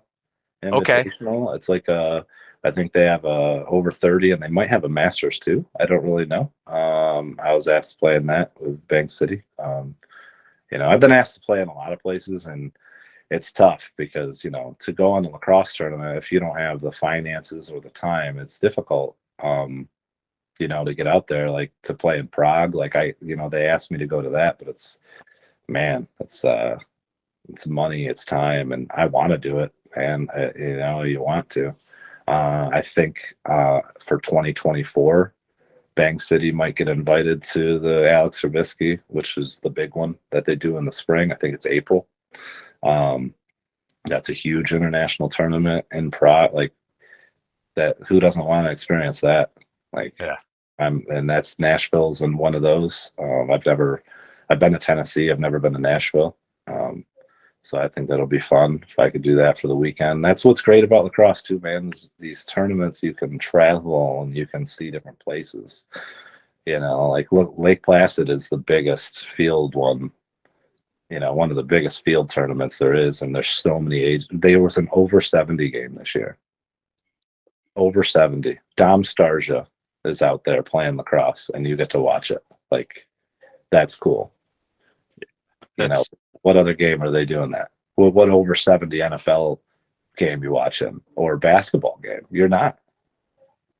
Invitational. Okay. It's like I think they have over 30, and they might have a Masters too. I don't really know. I was asked to play in that with Bank City. I've been asked to play in a lot of places, and it's tough because, to go on the lacrosse tournament, if you don't have the finances or the time, it's difficult, to get out there, like to play in Prague. Like they asked me to go to that, but it's money, it's time, and I want to do it. And you want to. I think for 2024, Bank City might get invited to the Alex Trubisky, which is the big one that they do in the spring. I think it's April. That's a huge international tournament in Prague. Like that, who doesn't want to experience that? Like, yeah. And that's Nashville's and one of those. I've been to Tennessee. I've never been to Nashville. So I think that'll be fun if I could do that for the weekend. That's what's great about lacrosse too, man. These tournaments, you can travel and you can see different places. Like look, Lake Placid is the biggest field one. One of the biggest field tournaments there is, and there's so many ages. There was an over 70 game this year. Over 70. Dom Starja is out there playing lacrosse, and you get to watch it. Like, that's cool. What other game are they doing that? What over 70 NFL game you watching or basketball game? You're not.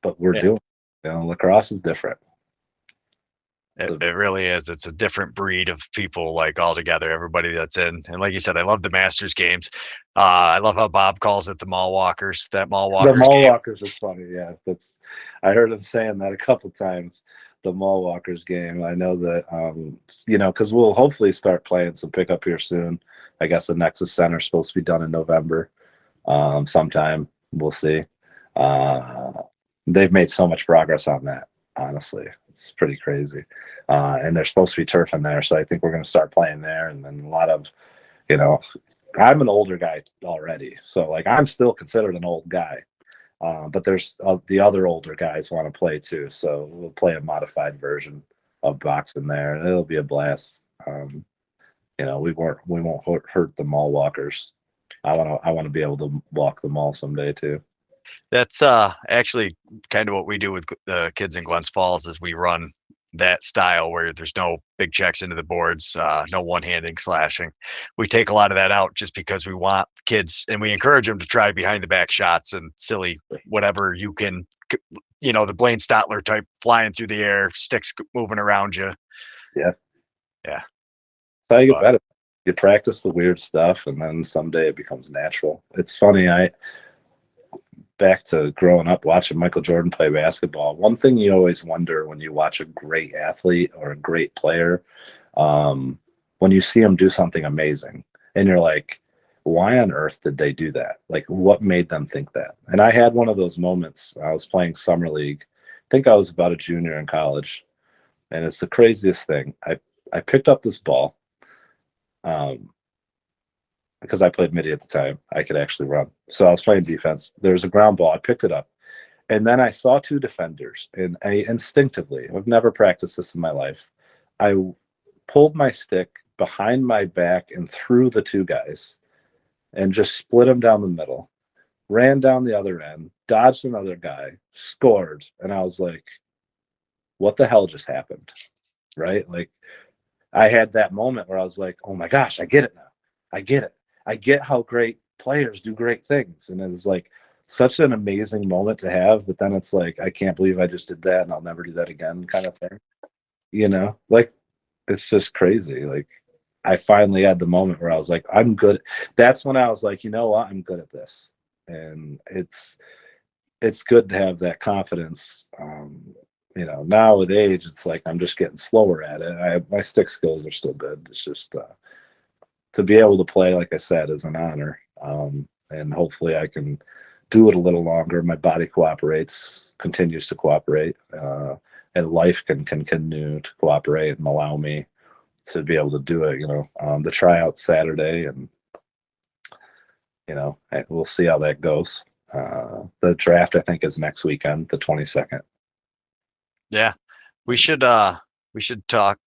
But we're Yeah. doing. Lacrosse is different. It really is. It's a different breed of people, like all together, everybody that's in. And like you said, I love the Masters games. I love how Bob calls it the mall walkers. That mall The walkers mall game. walkers is funny. Yeah, I heard him saying that a couple times. The mall walkers game. I know that because we'll hopefully start playing some pickup here soon. I guess the Nexus Center is supposed to be done in November, sometime. We'll see. They've made so much progress on that. Honestly, it's pretty crazy. And there's supposed to be turf in there, so I think we're going to start playing there. And then a lot of, I'm an older guy already, so like I'm still considered an old guy. But there's the other older guys want to play too, so we'll play a modified version of boxing there, and it'll be a blast. We won't hurt the mall walkers. I want to be able to walk the mall someday too. That's actually kind of what we do with the kids in Glens Falls is we run that style where there's no big checks into the boards, no one-handing, slashing. We take a lot of that out just because we want kids and we encourage them to try behind the back shots and silly whatever you can, the Blaine Stotler type flying through the air, sticks moving around you. Yeah. Yeah. That's how you get better. You practice the weird stuff and then someday it becomes natural. It's funny, back to growing up watching Michael Jordan play basketball, one thing you always wonder when you watch a great athlete or a great player, when you see them do something amazing and you're like, why on earth did they do that? Like, what made them think that? And I had one of those moments. I was playing summer league. I think I was about a junior in college, and it's the craziest thing. I picked up this ball, because I played midi at the time. I could actually run. So I was playing defense. There was a ground ball. I picked it up. And then I saw two defenders. And I instinctively, I've never practiced this in my life, I pulled my stick behind my back and threw the two guys and just split them down the middle, ran down the other end, dodged another guy, scored. And I was like, what the hell just happened? Right? Like, I had that moment where I was like, oh my gosh, I get it now. I get it. I get how great players do great things. And it's like such an amazing moment to have. But then it's like, I can't believe I just did that and I'll never do that again kind of thing. Like it's just crazy. Like I finally had the moment where I was like, I'm good. That's when I was like, you know what? I'm good at this. And it's good to have that confidence. Now with age, it's like I'm just getting slower at it. My stick skills are still good. It's just to be able to play, like I said, is an honor. And hopefully I can do it a little longer. My body continues to cooperate, and life can continue to cooperate and allow me to be able to do it. The tryout Saturday, and we'll see how that goes. The draft, I think, is next weekend, the 22nd. Yeah, we should talk,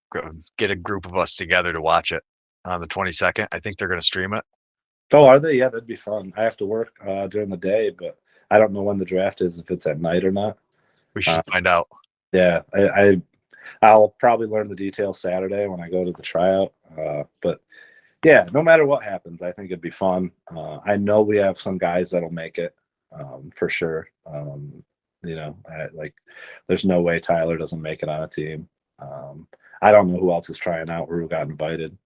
get a group of us together to watch it on the 22nd. I think they're going to stream it. Oh, are they? Yeah, that'd be fun. I have to work during the day, but I don't know when the draft is, if it's at night or not. We should find out. Yeah, I'll probably learn the details Saturday when I go to the tryout. But yeah, no matter what happens, I think it'd be fun. I know we have some guys that'll make it, for sure. There's no way Tyler doesn't make it on a team. I don't know who else is trying out or who got invited.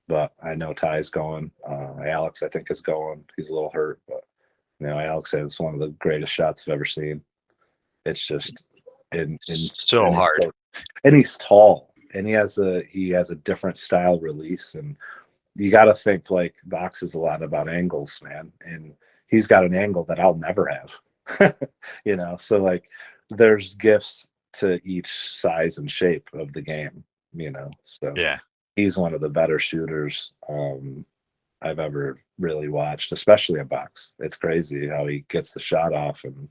But I know Ty's going. Alex, I think, is going. He's a little hurt, but Alex says it's one of the greatest shots I've ever seen. It's just so hard. And he's tall, and he has a different style release, and you got to think like box is a lot about angles, man. And he's got an angle that I'll never have. So like there's gifts to each size and shape of the game. So yeah. He's one of the better shooters I've ever really watched, especially in box. It's crazy how he gets the shot off and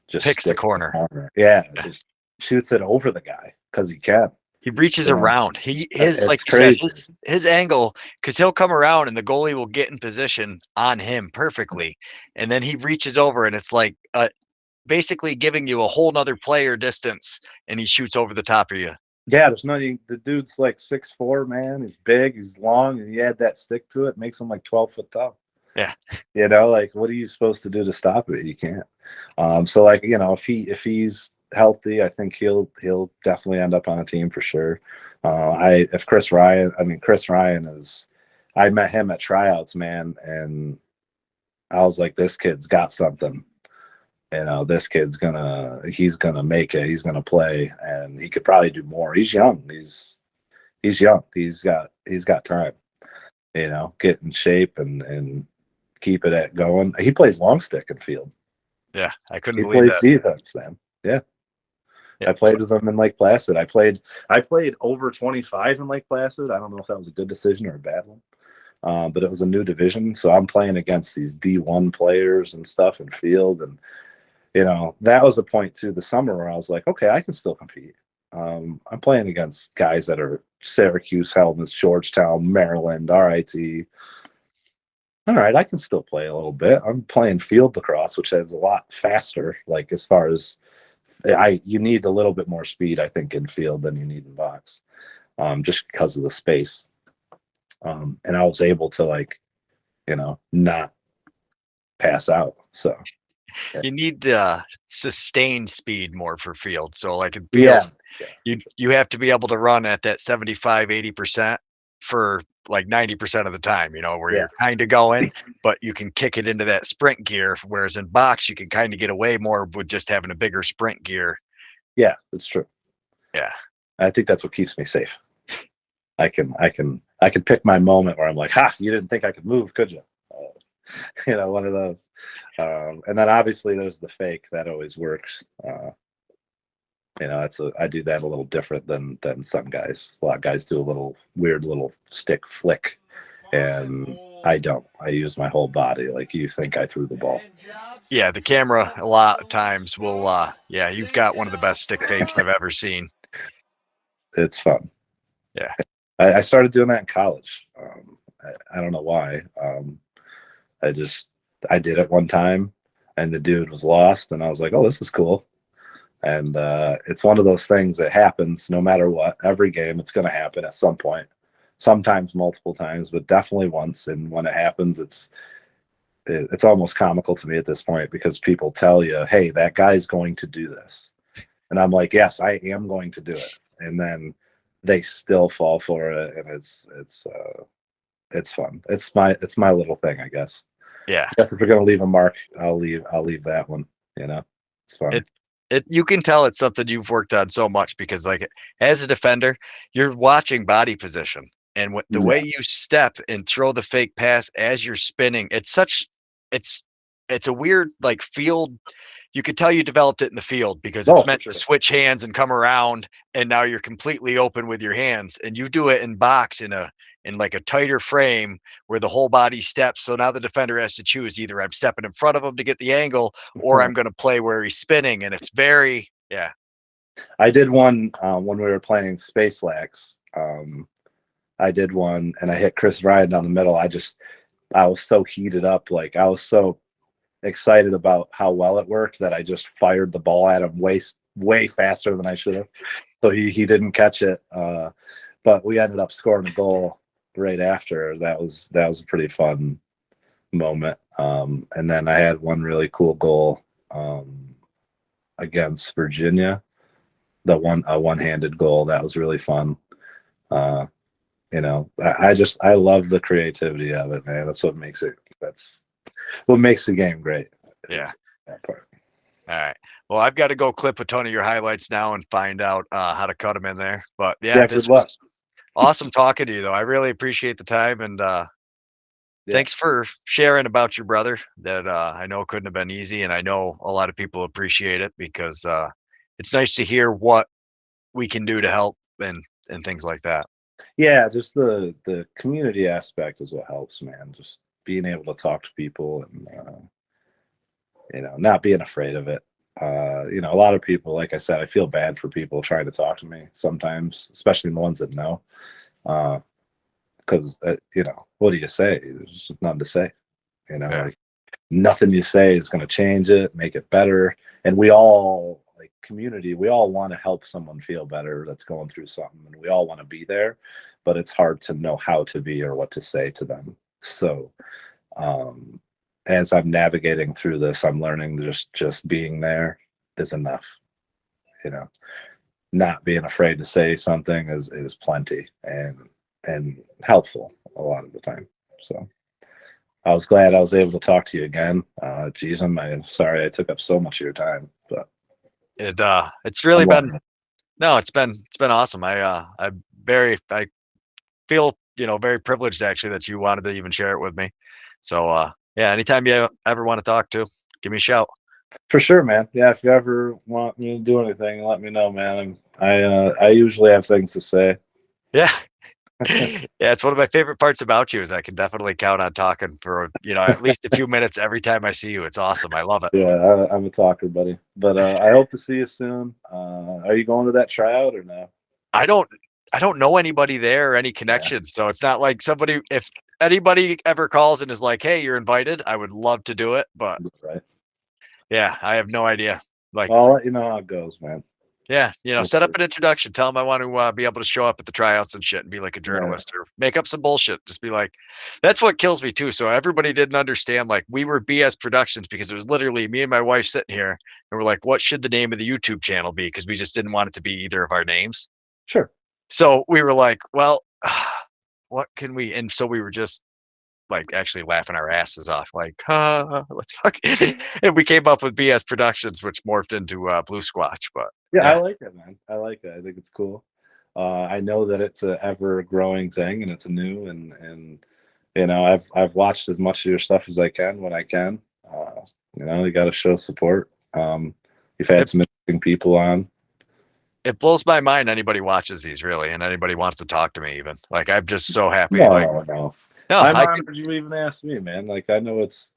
just picks the corner. Yeah, just shoots it over the guy because he can. He reaches around. His like you crazy. said, his angle, because he'll come around and the goalie will get in position on him perfectly, and then he reaches over and it's like basically giving you a whole nother player distance, and he shoots over the top of you. Yeah, there's nothing. The dude's like 6'4", man. He's big, he's long, and you add that stick to it, makes him like 12 foot tall. Yeah. You know, like what are you supposed to do to stop it? You can't. So like, you know, if he's healthy, I think he'll definitely end up on a team for sure. Chris Ryan, Chris Ryan is, I met him at tryouts, man, and I was like, this kid's got something. You know, this kid's he's gonna make it. He's gonna play, and he could probably do more. He's young. He's young. He's got time. You know, get in shape and keep it at going. He plays long stick and field. Yeah, I couldn't He believe plays that. defense, man. Yeah. Yeah. I played with him in Lake Placid. I played over 25 in Lake Placid. I don't know if that was a good decision or a bad one. But it was a new division. So I'm playing against these D1 players and stuff in field. And, you know, that was a point too the summer where I was like, okay, I can still compete. I'm playing against guys that are Syracuse, Helmets, Georgetown, Maryland, RIT. All right, I can still play a little bit. I'm playing field lacrosse, which is a lot faster. Like as far as you need a little bit more speed, I think, in field than you need in box, just because of the space. And I was able to, like, you know, not pass out. So You need sustained speed more for field. So like in field, yeah, you have to be able to run at that 75-80% for like 90% of the time, you know, where yeah, you're kind of going, but you can kick it into that sprint gear. Whereas in box, you can kind of get away more with just having a bigger sprint gear. yeah, that's true. Yeah. I think that's what keeps me safe. I can pick my moment where I'm like, ha, you didn't think I could move, could you? You know, one of those. And then obviously there's the fake that always works. You know, I do that a little different than some guys. A lot of guys do a little weird little stick flick, and I don't. I use my whole body. Like you think I threw the ball. Yeah, the camera a lot of times will yeah, you've got one of the best stick fakes I've ever seen. It's fun. Yeah. I started doing that in college. I don't know why. I did it one time, and the dude was lost, and I was like, oh, this is cool. And it's one of those things that happens no matter what. Every game, it's going to happen at some point. Sometimes multiple times, but definitely once. And when it happens, it's almost comical to me at this point because people tell you, "Hey, that guy's going to do this," and I'm like, "Yes, I am going to do it." And then they still fall for it, and it's fun. It's my little thing, I guess. Yeah. I guess if we're gonna leave a mark, I'll leave that one. You know, it's fun. You can tell it's something you've worked on so much because like as a defender, you're watching body position and the way you step and throw the fake pass as you're spinning, it's a weird like field. You could tell you developed it in the field because it's meant to switch hands and come around, and now you're completely open with your hands, and you do it in box in like a tighter frame where the whole body steps. So now the defender has to choose either I'm stepping in front of him to get the angle or I'm going to play where he's spinning. And it's very, yeah. I did one when we were playing Space Lax. I did one and I hit Chris Ryan down the middle. I was so heated up. Like I was so excited about how well it worked that I just fired the ball at him way faster than I should have. So he didn't catch it. But we ended up scoring a goal right after. That was a pretty fun moment. And then I had one really cool goal against Virginia. A one-handed goal that was really fun. You know, I love the creativity of it, man. That's what makes the game great. Yeah. That part. All right. Well, I've got to go clip a ton of your highlights now and find out how to cut them in there. But yeah, this was awesome talking to you, though. I really appreciate the time and thanks for sharing about your brother. That I know couldn't have been easy, and I know a lot of people appreciate it because it's nice to hear what we can do to help and things like that. Yeah, just the community aspect is what helps, man. Just being able to talk to people and you know, not being afraid of it. You know, a lot of people, like I said, I feel bad for people trying to talk to me sometimes, especially the ones that know. Because you know, what do you say? There's just nothing to say. You know, like, nothing you say is going to change it, make it better. And we all like community, we all want to help someone feel better that's going through something, and we all want to be there, but it's hard to know how to be or what to say to them. So as I'm navigating through this, I'm learning just being there is enough. You know, not being afraid to say something is plenty and helpful a lot of the time. So I was glad I was able to talk to you again. Geez, I'm sorry I took up so much of your time, but it's really I'm been loving it. no, it's been awesome. I feel, very privileged actually that you wanted to even share it with me. So yeah, anytime you ever want to talk to, give me a shout. For sure, man. Yeah, if you ever want me to do anything, let me know, man. I usually have things to say. Yeah. Yeah, it's one of my favorite parts about you is I can definitely count on talking for, at least a few minutes every time I see you. It's awesome. I love it. Yeah, I'm a talker, buddy. But I hope to see you soon. Are you going to that tryout or no? I don't I don't know anybody there or any Yeah, connections. So it's not like if anybody ever calls and is like, "Hey, you're invited," I would love to do it, but right. yeah, I have no idea. Like, Well, I'll let you know how it goes, man. yeah, We'll set up see. an introduction. Tell them I want to be able to show up at the tryouts and shit and be like a Yeah, journalist or make up some bullshit. Just be like, that's what kills me too. So everybody didn't understand. Like, we were BS Productions because it was literally me and my wife sitting here and we're like, what should the name of the YouTube channel be? Because we just didn't want it to be either of our names. sure. So we were like, well, what can we? And so we were just like actually laughing our asses off, like, let's fuck. And we came up with BS Productions, which morphed into Blue Squatch. But Yeah, I yeah. like it, man. I like it. I think it's cool. I know that it's a ever growing thing and it's new and I've watched as much of your stuff as I can when I can. You got to show support. You've had It, some interesting people on. it blows my mind anybody watches these really and anybody wants to talk to me even. Like I'm just so happy. Like, No. no, I'm I could honored you even asked me, man. Like I know it's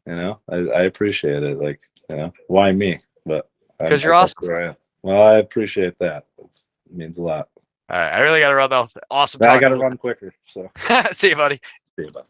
I appreciate it. Like, why me? But because you're that's awesome. where I am. Well, I appreciate that. It means a lot. All right, I really got to run though. Awesome I got talking to with run quicker. So you. See you, buddy. see you, bud.